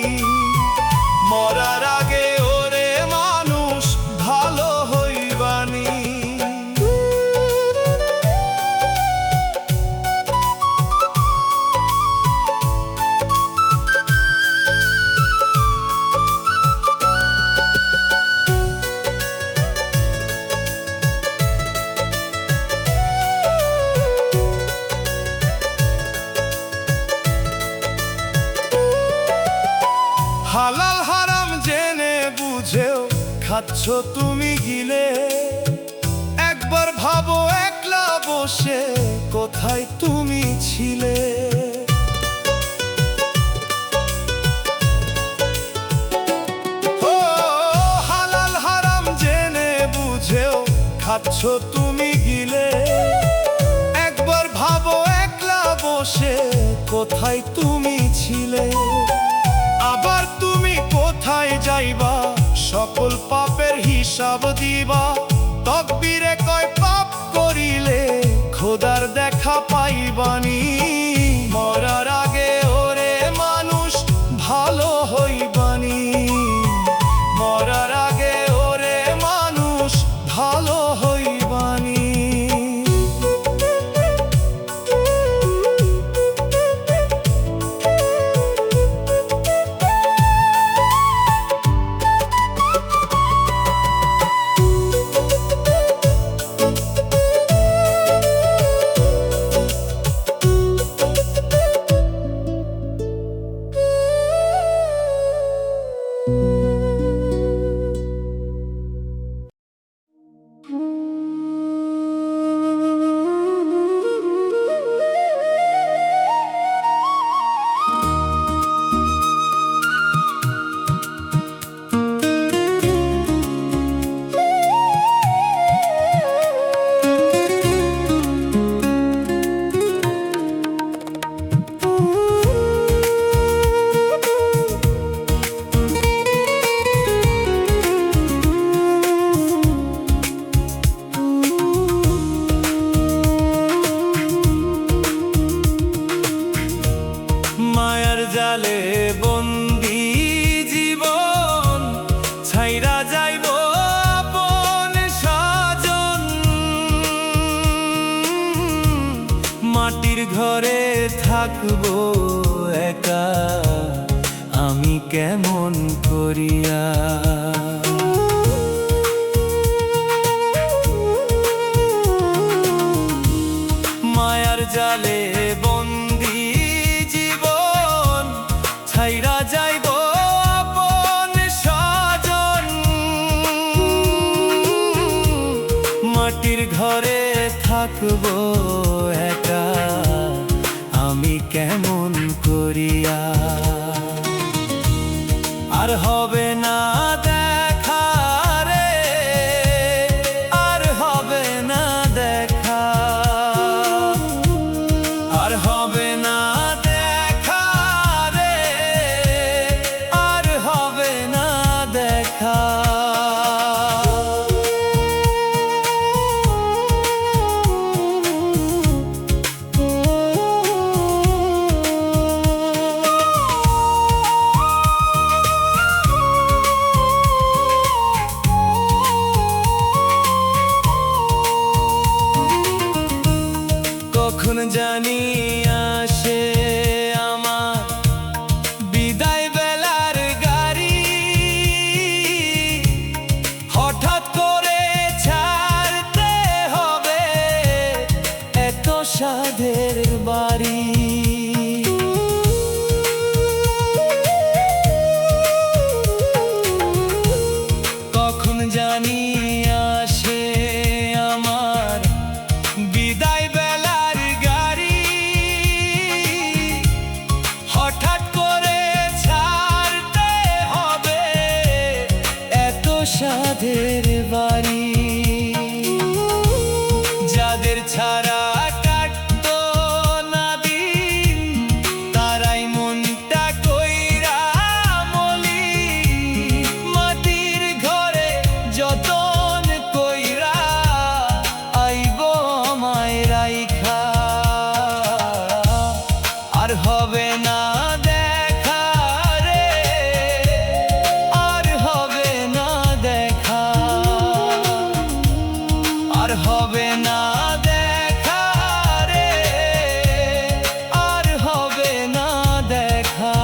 মরার আগে ওরে মানুষ ভালো হইবানি। হালাল হারাম জেনে বুঝেও খাচ্ছ তুমি গিলে। একবার ভাবো একলা বসে কোথায় তুমি ছিলে। ও হালাল হারাম জেনে বুঝেও খাচ্ছ তুমি গিলে। একবার ভাবো একলা বসে কোথায় তুমি ছিলে। আবার তুমি কোথায় যাইবা সকল পাপের হিসাব দিবা। তকবীরে কয় পাপ করিলে খোদার দেখা পাইবানি। মরার আগে ওরে মানুষ ভালো হইবানি। মরার আগে ওরে মানুষ ভালো হইবানি। মায়ার জালে বন্দি জীবন ছাইরা যাইব আপন সাজন। মাটির ঘরে থাকবো একা আমি কেমন করিয়া। মায়ার জালে বন্দি জীবন ছাইরা যাইব আপন সাজন। থাকবো একা আমি কেমন করিয়া। আর হবে না দেখা রে, আর হবে না দেখা, আর হবে না দেখা রে, আর হবে না দেখা। কখন জানি আসে আমার বিদায় বেলার গাড়ি, হঠাৎ করে ছাড়তে হবে এত সাধের বাড়ি। কখন জানি আসে আমার বিদায় বেলার গাড়ি, হঠাৎ করে ছাড়তে হবে এত সাধের বাড়ি। যাদের ছাড়া কাটতো না দিন তারাই মনটা কইরা মলি, মাটির ঘরে যতন কইরা আইব আমায় রাইখা। আর হবে না দেখা রে, আর হবে না দেখা, আর হবে না দেখা রে, আর হবে না দেখা।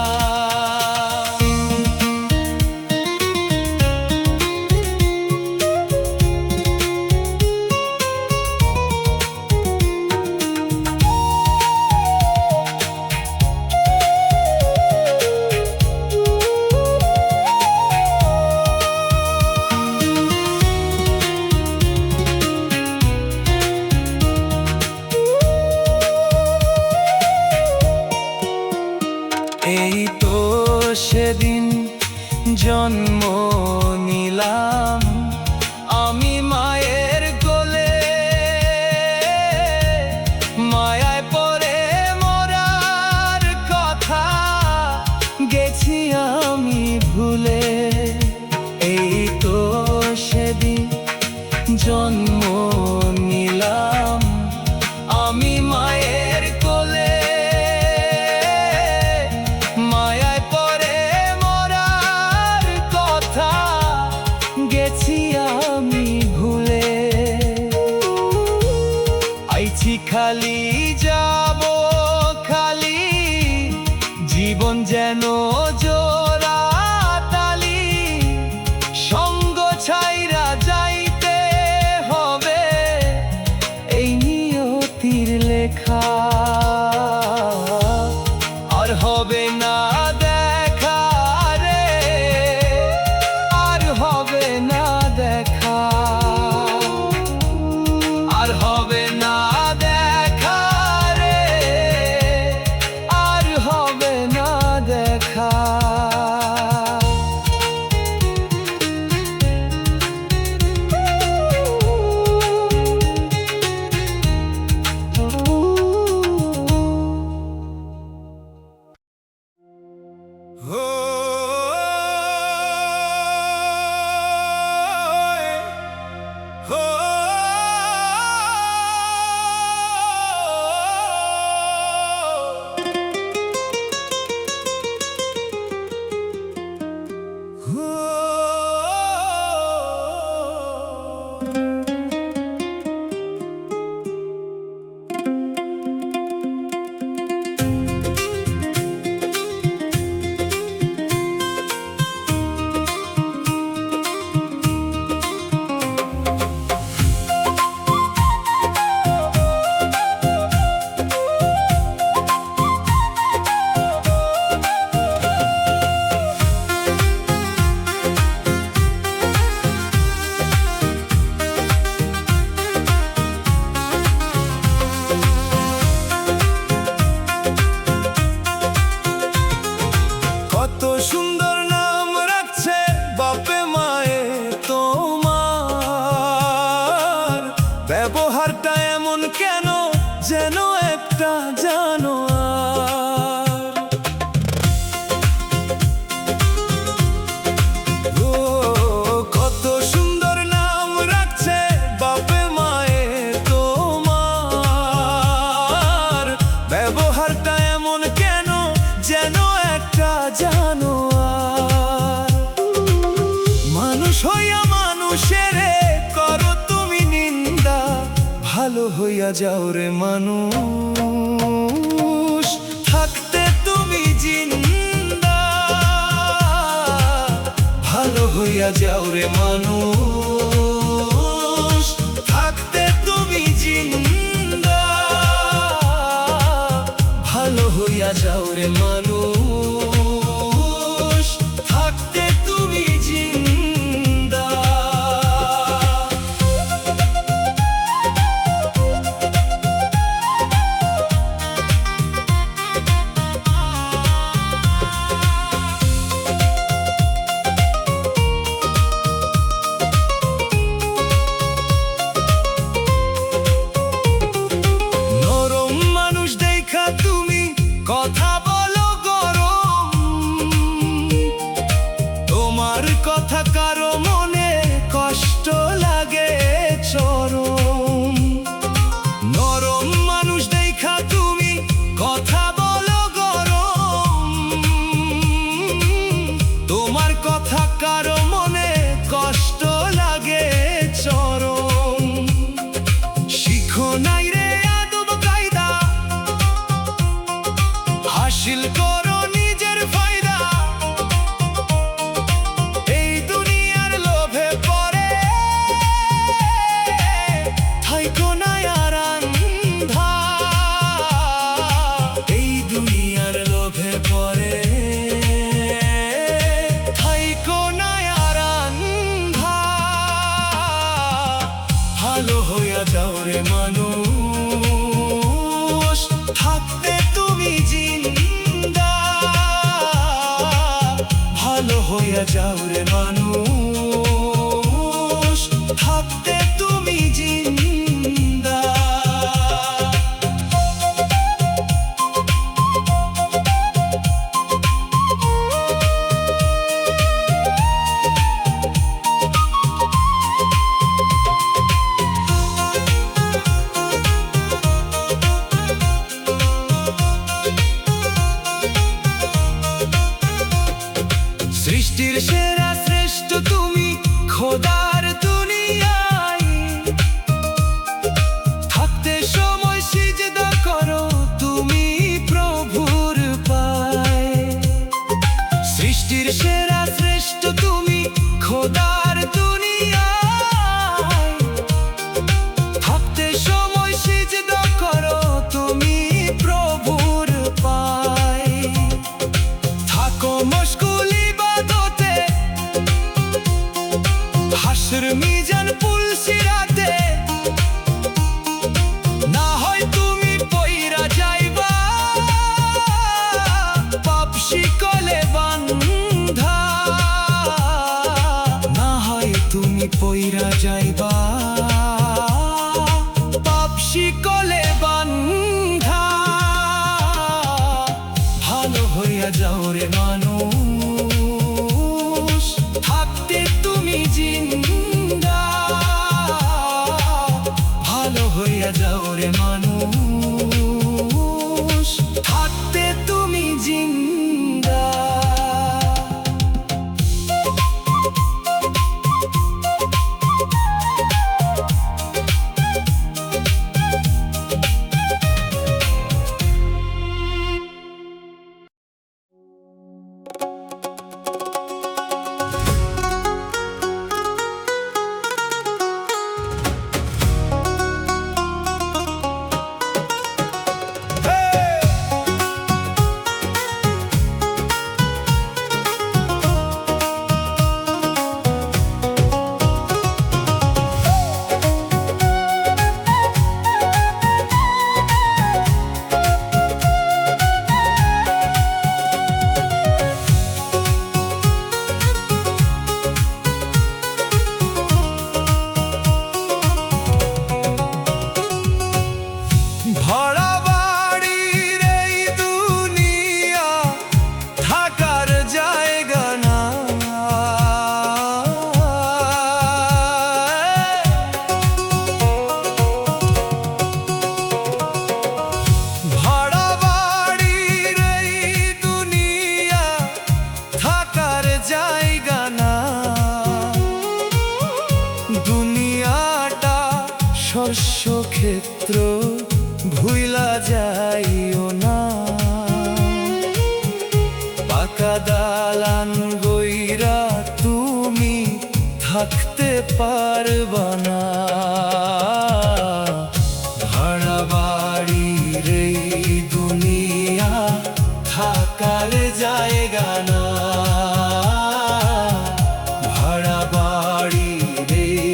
এই তো সেদিন জন্ম নিলাম আমি মায়ের কোলে, মায়ায় পড়ে মরার কথা গেছি আমি ভুলে। এই তো সেদিন জন্ম নিলাম আমি মায়ের কোলে, মায়ায় পড়ে মরার কথা গেছি আমি ভুলে। আইছি খালি যাব খালি, জীবন যেন জোড়া তালি, সঙ্গ ছাইরা যাইতে হবে এই নিয়তির লেখা। আর হবে না দেখা রে, আর হবে না দেখা, আর হবে না দেখা রে, আর হবে না দেখা। পোষা জানোয়ার। মানুষ হইয়া মানুষের করো তুমি নিন্দা, ভালো হইয়া যাও রে মানুষ, থাকতে তুমি জিন্দা। ভালো হইয়া যাও রে মানুষ, থাকতে তুমি জিন্দা। ভালো হইয়া যাও রে মানুষ, থাকতে তুমি জিন্দা। নরম মানুষ দেখা তুমি কথা বলো গরম, তোমার কথা কারো মনে কষ্ট লাগে চরম। নরম মানুষ দেখা তুমি কথা বলো গরম, তোমার কথা কারো মনে কষ্ট লাগে চরম। শিখো নাই রে আদব কায়দা, হাসিল করো নিজের ফায়দা। এই দুনিয়ার লোভে পড়ে থাইকো না আর আন্ধা। এই দুনিয়ার লোভে পড়ে থাইকো না আর আন্ধা। ভালো হইয়া যাও রে মানুষ, থাকতে তুমি জিন্দা। ভালো হইয়া যাও রে মানুষ, থাকতে তুমি জিন্দা। সৃষ্টির সেরা শ্রেষ্ঠ তুমি খোদার দুনিয়ায়, থাকতে সময় সিজদা করো তুমি প্রভুর পায়। সৃষ্টির সেরা শ্রেষ্ঠ তুমি খোদার দুনিয়ায়, থাকতে সময় সিজদা করো তুমি প্রভুর পায়। থাকো মশগুল ইবাদতে, হাসর মিজান পুলসিরাতে। না হয় তুমি পইরা যাইবা পাপ শিকলে বান্ধা। না হয় তুমি পইরা যাইবা পাপ শিকলে বান্ধা। ভালো হইয়া যাও রে মানুষ, থাকতে তুমি জিন্দা। ভালো হইয়া যাও রে মানুষ, থাকতে তুমি জিন্দা। সূত্র ভুইলা যাইও না, পাকা দালান গইরা তুমি থাকতে পারবা না। ভাড়া বাড়ির এই দুনিয়া থাকার জায়গা না, ভাড়া বাড়ির এই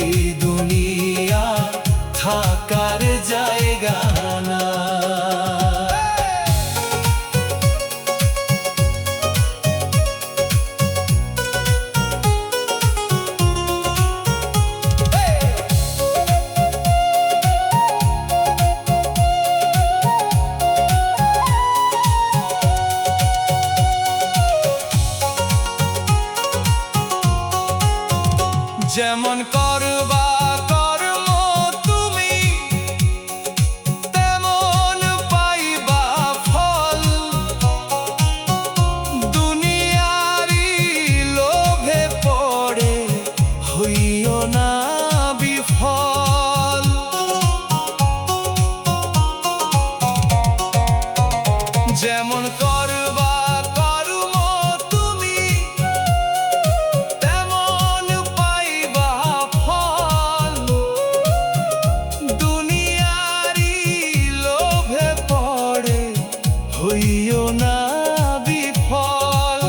দুনিয়া থাকার জায়গা না। যেমন করবা কর্ম তুমি তেমন পাইবা ফল, দুনিয়ারি লোভে পড়ে হইও না বিফল। যেমন করবা কর্ম তুমি তেমন পাইবা ফল, দুনিয়ারি লোভে পড়ে হইও না বিফল।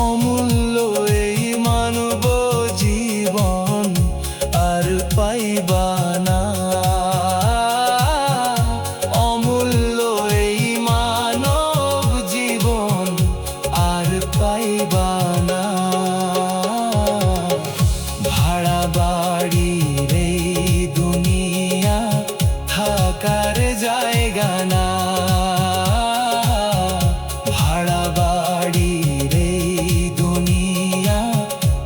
অমূল্য এই মানব জীবন আর পাইবা না, অমূল্য এই মানব জীবন আর পাইবা না। ভাড়া বাড়ির এই দুনিয়া থাকার জায়গা না, ভাড়া বাড়ির এই দুনিয়া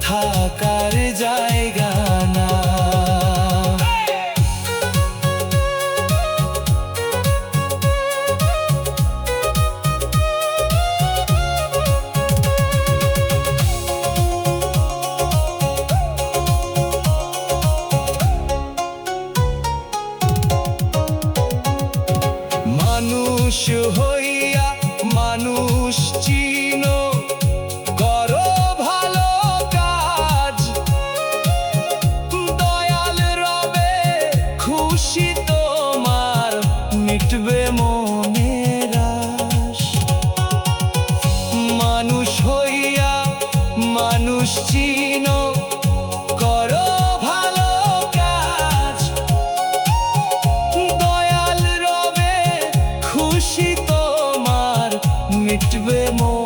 থাকার জায়গা না। মানুষ হইয়া মানুষ চিনো, করো ভালো কাজ, দয়াল রবে খুশি তোমার মিটবে মনের আশ। মানুষ হইয়া মানুষ চিনো, করো ভালো কাজ, দয়াল রবে খুশি তোমার মিটবে মনের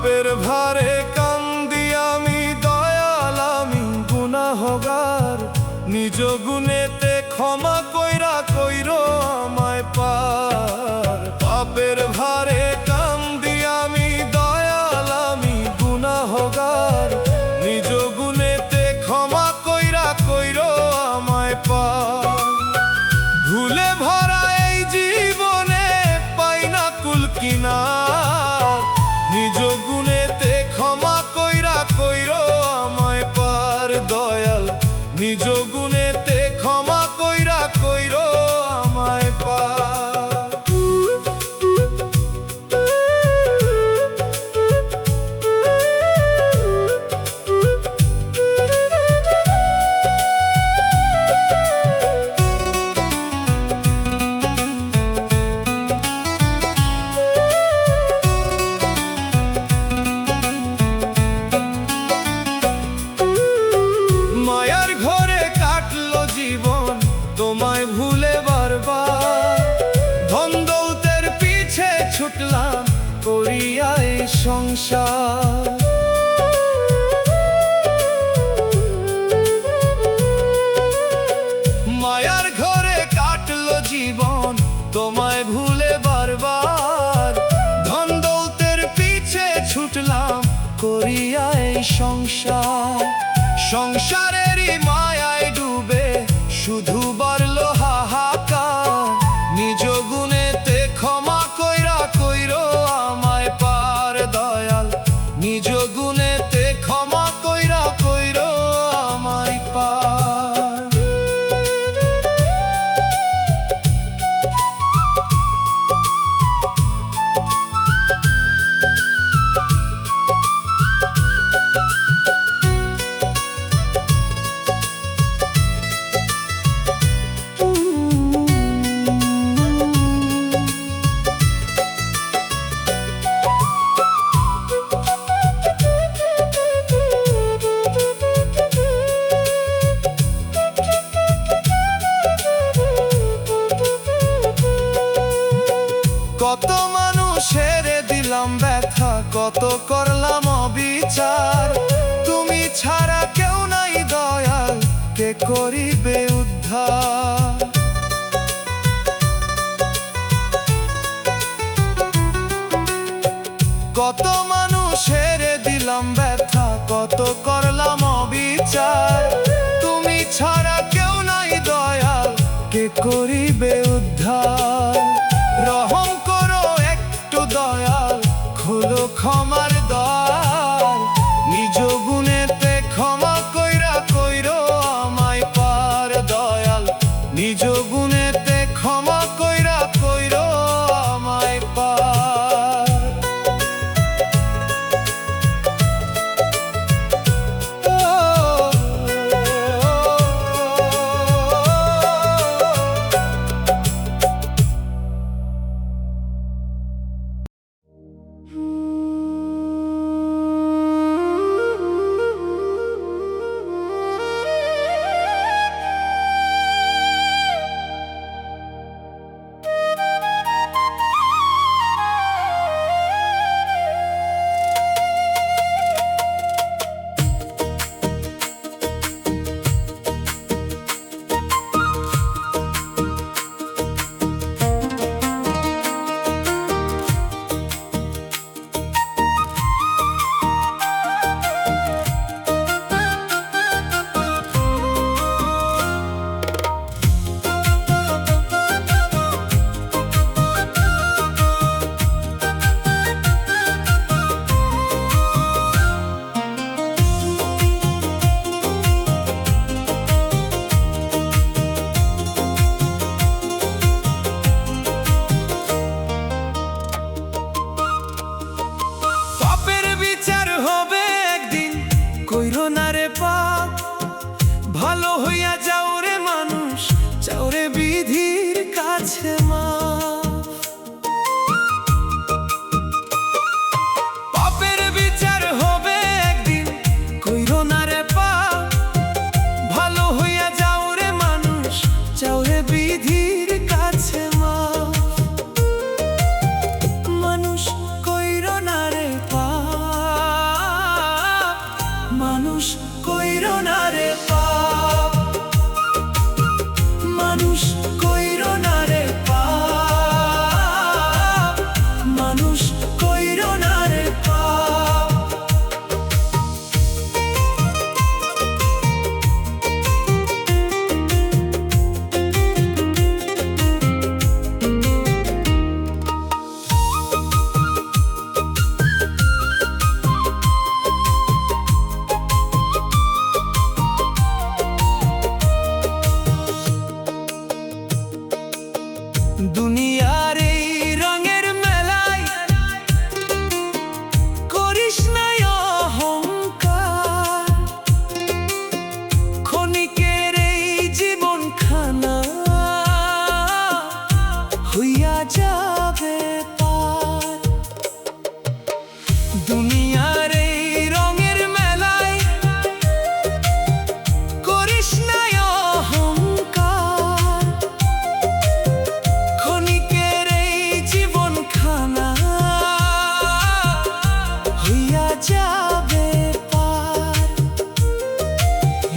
পাপের ভারে কান্দি আমি দয়াল আমি গুনাহগার নিজ গুণেতে ক্ষমা কইরা কইরো আমায় পার পাপের ভারে কান্দি আমি দয়াল আমি গুনাহগার নিজ গুণেতে ক্ষমা কইরা কইরো আমায় পার ভুলে ভরা এই জীবনে পাই না কুল কিনার নিজ গুণেতে ক্ষমা কইরা কইরো আমায় পার দয়াল নিজ গুণেতে ক্ষমা কইরা কইরো আমায় পার মায়ার ঘরে কাটলো জীবন তোমায় ভুলে বারবার ধন দৌলতের পিছে ছুটলাম করিয়া এই সংসার মায়ার ঘরে কাটলো জীবন তোমায় ভুলে বারবার ধন দৌলতের পিছে ছুটলাম করিয়া এই সংসার সংসারেরই মায়ায় ডুবে শুধু বাড়লো হাহাকার নিজ গুণেতে ক্ষমা কইরা কইরো আমায় পার দয়াল নিজ গুণেতে ক্ষমা কইরা কইরো আমায় পার কত মানুষের দিলাম ব্যথা কত করলাম অবিচার তুমি ছাড়া কেউ নাই দয়াল কে করিবে উদ্ধার কত মানুষের দিলাম ব্যথা কত করলাম অবিচার তুমি ছাড়া কেউ নাই দয়াল কে করিবে উদ্ধার রহম করো একটু দয়াল খোলো ক্ষমার দ্বার নিজ গুণেতে ক্ষমা কইরা কইরো আমায় পার দয়াল নিজ গুণেতে ক্ষমা কইরা কইরো আমায় পার দুনিয়ার এই রঙের মেলায় করিস না অহংকার, ক্ষণিকের এই জীবন খানা হইয়া যাবে পার।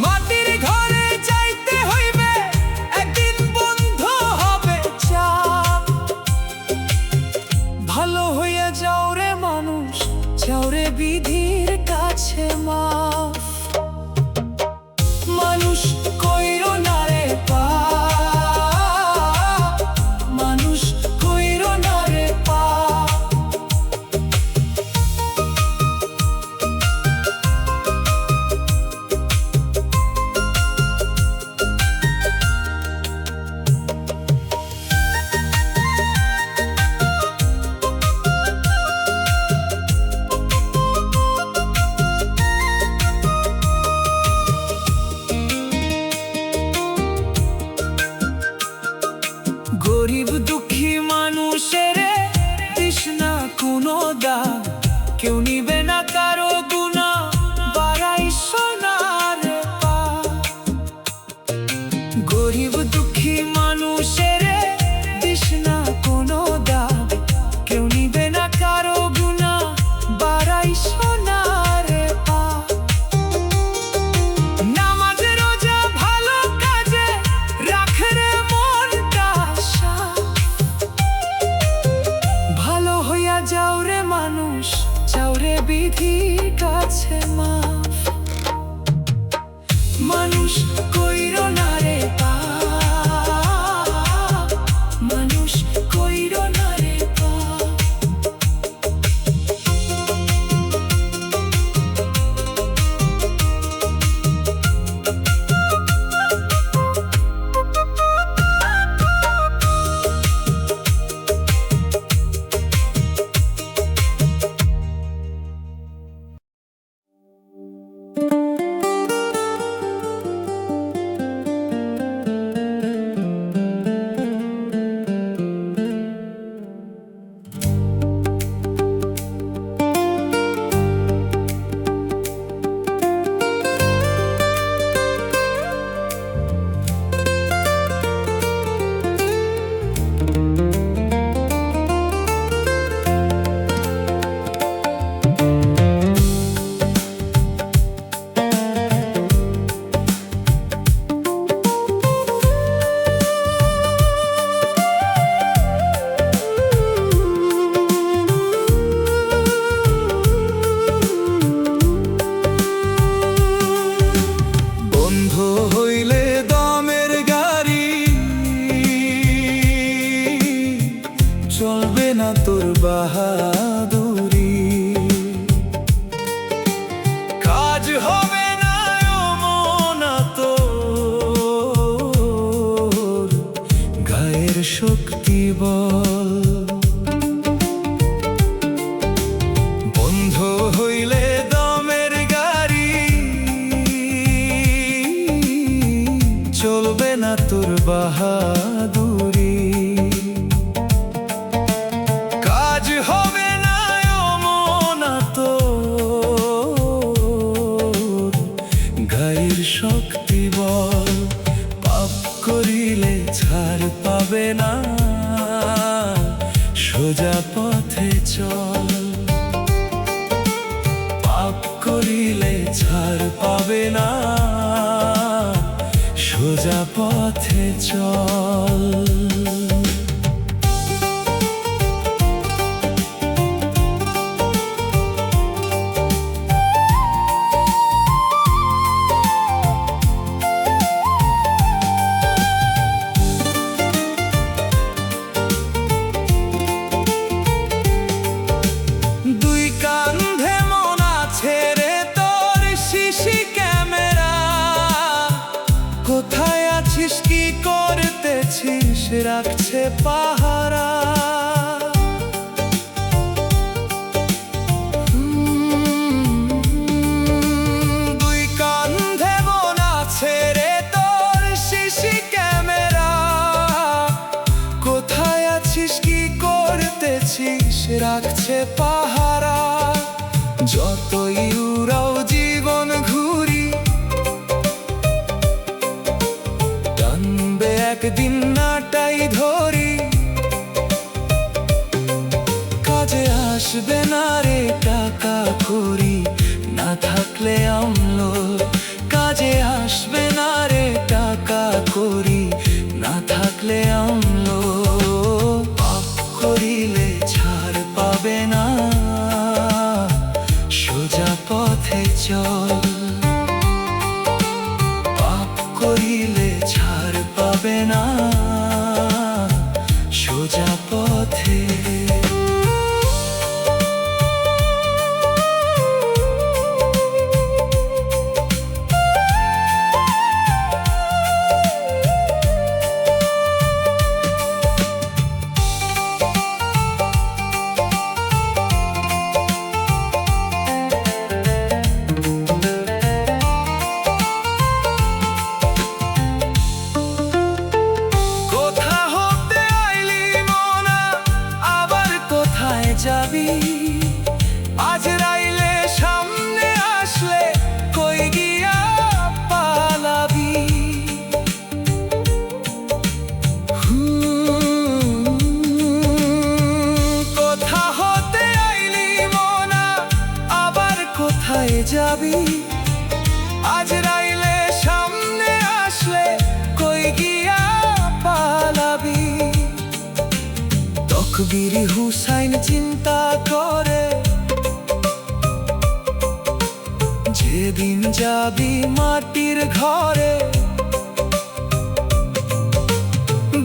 মাটির ঘরে যাইতে হইবে, একদিন বন্ধ হবে চাপ। ভালো হইয়া যাও রে মানুষ, যাও রে বিধির কাছে মাফ। মানুষ কইরো না রে পাপ, মানুষ কইরো না রে পাপ। গরিব দুঃখী মানুষের দিস না কোনো দাগ, কেউ নিবে না কারো গুণা, বাড়াই সোনার পাপ। গরিব দুঃখী মানুষের দিস না কোনো দাগ, কেউ নিবে না কারো গুণা, বাড়াই সোনার পাপ। নামাজ রোজা ভালো কাজে রাখ রে মনটা সাফ। ভালো হইয়া যাও রে মানুষ, যাও রে বিধির কাছে মাফ। মানুষ কইরো না রে পাপ, মানুষ কইরো না রে পাপ। চলবে না তোর বাহাদুরি, কাজ হবে না মনা তোর গায়ের শক্তি বল। বন্ধ হইলে দমের গাড়ি, চলবে না তোর বাহাদুরি, হবে না মনা তোর গায়ের শক্তি বল। পাপ করিলে ছাড় পাবে না, সোজা পথে চল। পাপ করিলে ছাড় পাবে না, সোজা পথে চল। কোথায় আছিস কি করতেছিস রাখছে পাহারা, দুই কান্ধে বোনা ছেড়ে তোর সিসি ক্যামেরা। কোথায় আছিস কি করতেছিস রাখছে পাহারা, যতই উড়াও জীবন ঘুরি, টানবে একদিন নাটাই ধরি। কাজে আসবে না রে টাকা করি, না থাকলে আমলো। কাজে আসবে না রে টাকা করি, না থাকলে আমলো। পাপ করিলে ছাড় পাবে না, সোজা পথে চল। পাপ করিলে ছাড় পাবে না, সোজা পথে। যাবি আজ রাইলে সামনে আসলে কই গিয়া পালাবি। কোথা হতে আইলি মনা, আবার কোথায় যাবি? আজ রাইলে সামনে আসলে কই গিয়া পালাবি। তকবীর হুসাইন চিন্তা করে, যেদিন যাবি মাটির ঘরে।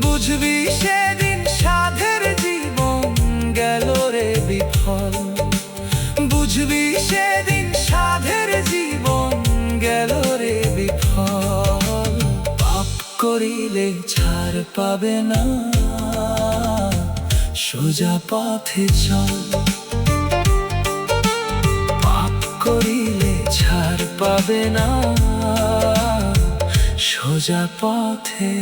বুঝবি সেদিন সাধের জীবন গেল রে বিফল। বুঝবি সেদিন সাধের জীবন গেল রে বিফল। পাপ করিলে ছাড় পাবে না, সোজা পথে চল। পাপ করিলে ছাড় পাবে না, সোজা পথে।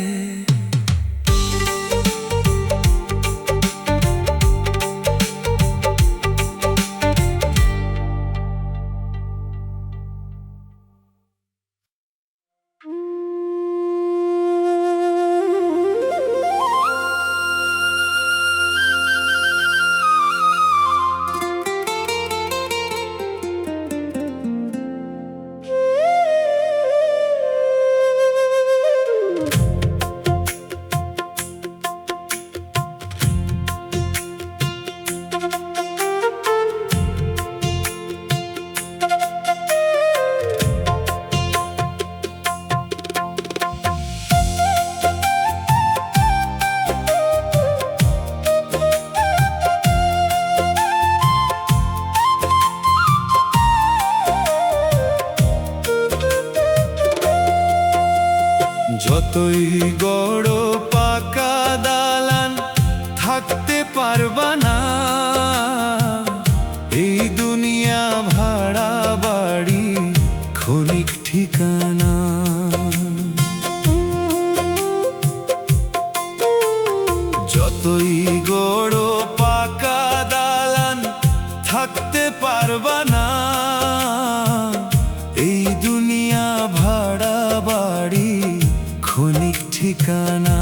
যতই গড় পাকা দালান থাকতে পারবা না, এই দুনিয়া ভাড়া বাড়ি ক্ষণিক ঠিকানা। যতই গড় পাকা দালান থাকতে পারবা না, এই দুনিয়া ভাড়া বাড়ি ক্ষণিক ঠিকানা।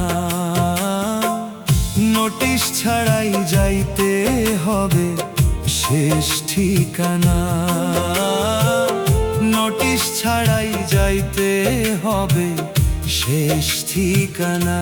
নোটিশ ছাড়াই যাইতে হবে শেষ ঠিকানা। নোটিশ ছাড়াই যাইতে হবে শেষ ঠিকানা।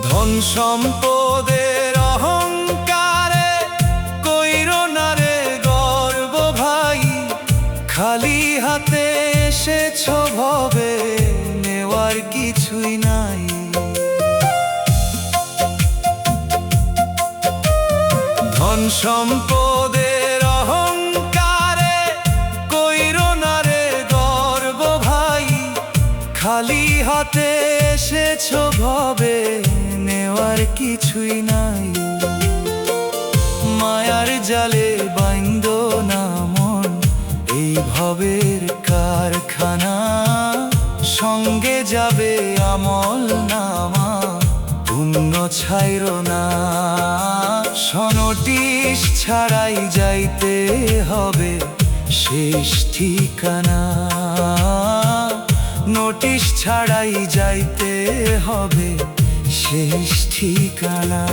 ধন সম্পদের অহংকারে কইরো না রে গর্ব ভাই। খালি হাতে এসেছ ভবে, নেওয়ার কিছুই নাই। ধন সম্পদের অহংকারে কইরো না রে গর্ব ভাই। খালি হাতে এসেছো ভবে, নেওয়ার কিছুই নাই। মায়ার জালে বাইন্দ না মন, এই ভবের কারখানা। সঙ্গে যাবে আমল নামা, পুণ্য ছাইর না। সনটিস ছাড়াই যাইতে হবে শেষ ঠিকানা। নোটিশ ছাড়াই যাইতে হবে শেষ ঠিকানা।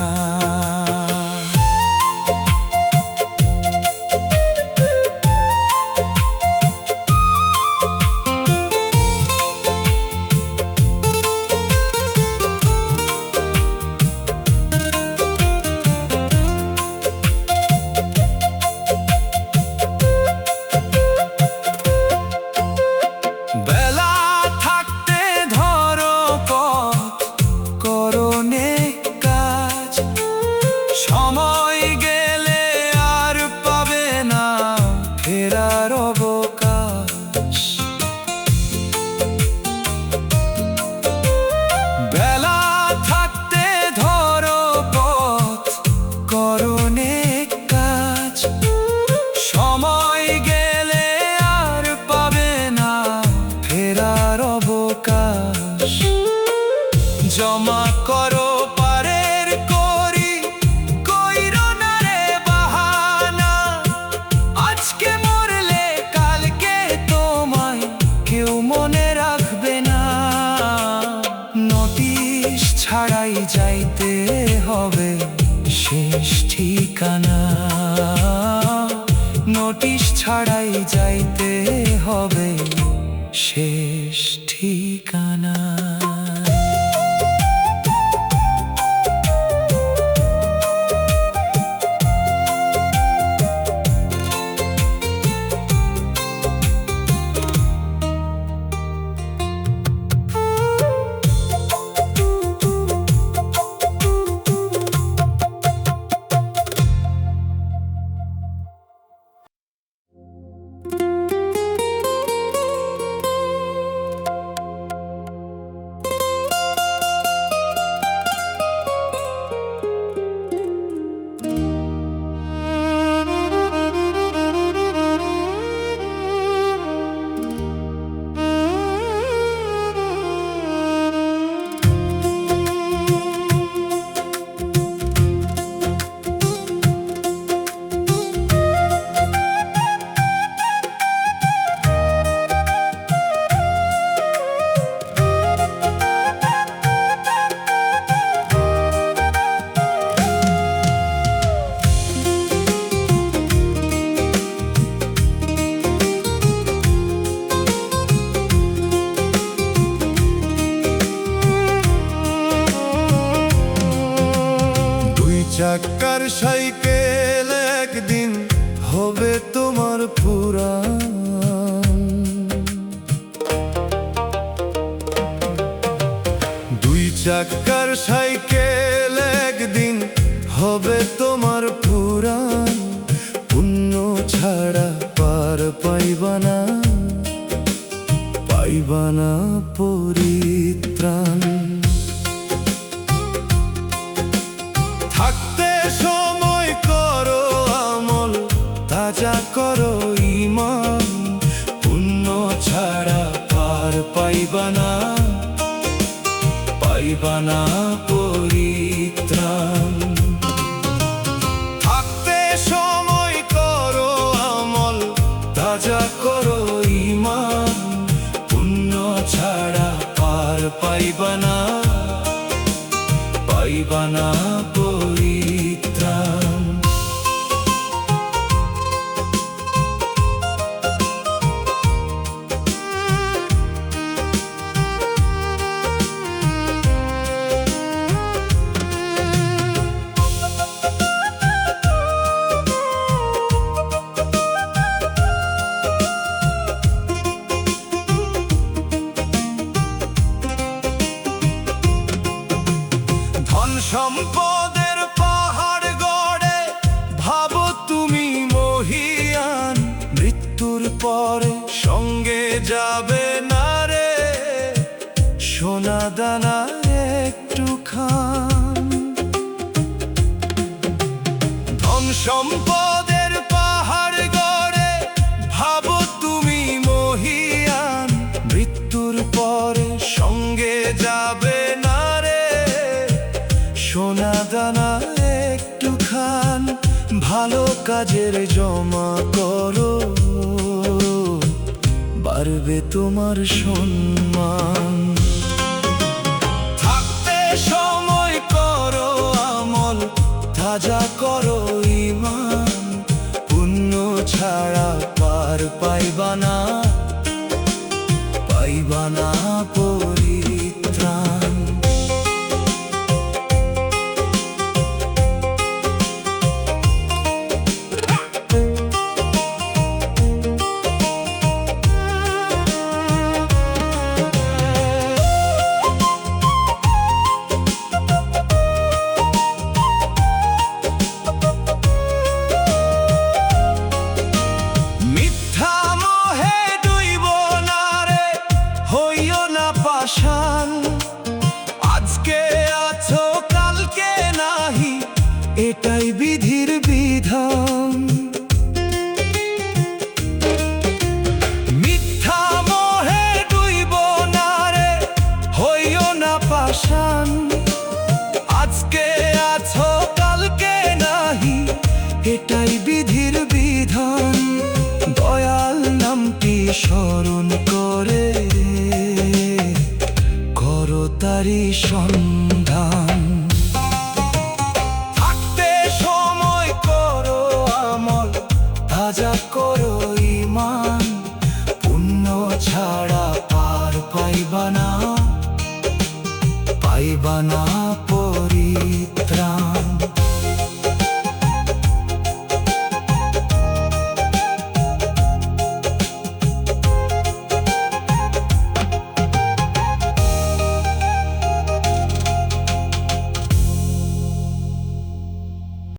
বেলা থাকতে ধরো পথ, করোনে কাজ। সময় গেলে আর পাবে না ফেরার অবকাশ। বেলা থাকতে ধরো পথ, করোনে কাজ। সময় গেলে আর পাবে না ফেরার অবকাশ। জমা করো পারের করি, কইরো না রে বাহানা। আজকে মরলে কালকে তোমায় কেউ মনে রাখবে না। নোটিশ ছাড়াই যাইতে হবে শেষ ঠিকানা। নোটিশ ছাড়াই যাইতে হবে শেষ ঠিকানা। চাকার সাইকেল একদিন হবে তোমার পুরান। দুই চাকার সাইকেল একদিন হবে তোমার পুরান। পুণ্য ছাড়া পার পাইবা না, পাইবা না পরিত্রাণ। থাকতে সময় করো আমল, তাজা করো ঈমান। পুণ্য ছাড়া পার পাইবা না, পাইবা না পরিত্রাণ। থাকতে সময় করো আমল, তাজা করো ঈমান। পুণ্য ছাড়া পার পাইবা না, পাইবা না পরিত্রাণ। সম্পদের পাহাড় গড়ে ভাবো তুমি মহিয়ান। মৃত্যুর পরে সঙ্গে যাবে না রে দানা একটু খান। ধন সম্পদের পাহাড় গড়ে ভাবো তুমি মহিয়ান, মৃত্যুর পরে সঙ্গে যাবে না রে সোনা দানা একটু খান। ভালো কাজের জমা করো, বাড়বে তোমার সম্মান। থাকতে সময় করো আমল, তাজা করো ঈমান, পুণ্য ছাড়া পার পাইবা না, পাইবা না পরিত্রাণ। মিথ্যা মোহে ডুইব না রে, হইও না পাষাণ। আজকে আছো কালকে নাহি, এটাই বিধির বিধান। মিথ্যা মোহে ডুইব না রে, হইও না পাষাণ। আজকে আছো কালকে নাহি, এটাই বিধির বিধান। দয়াল নামটি স্মরণ করে করো তারি সন্ধান। থাকতে সময় করো আমল, তাজা করো ঈমান, পুণ্য ছাড়া পার পাইবা না, পাইবা না পরিত্রাণ।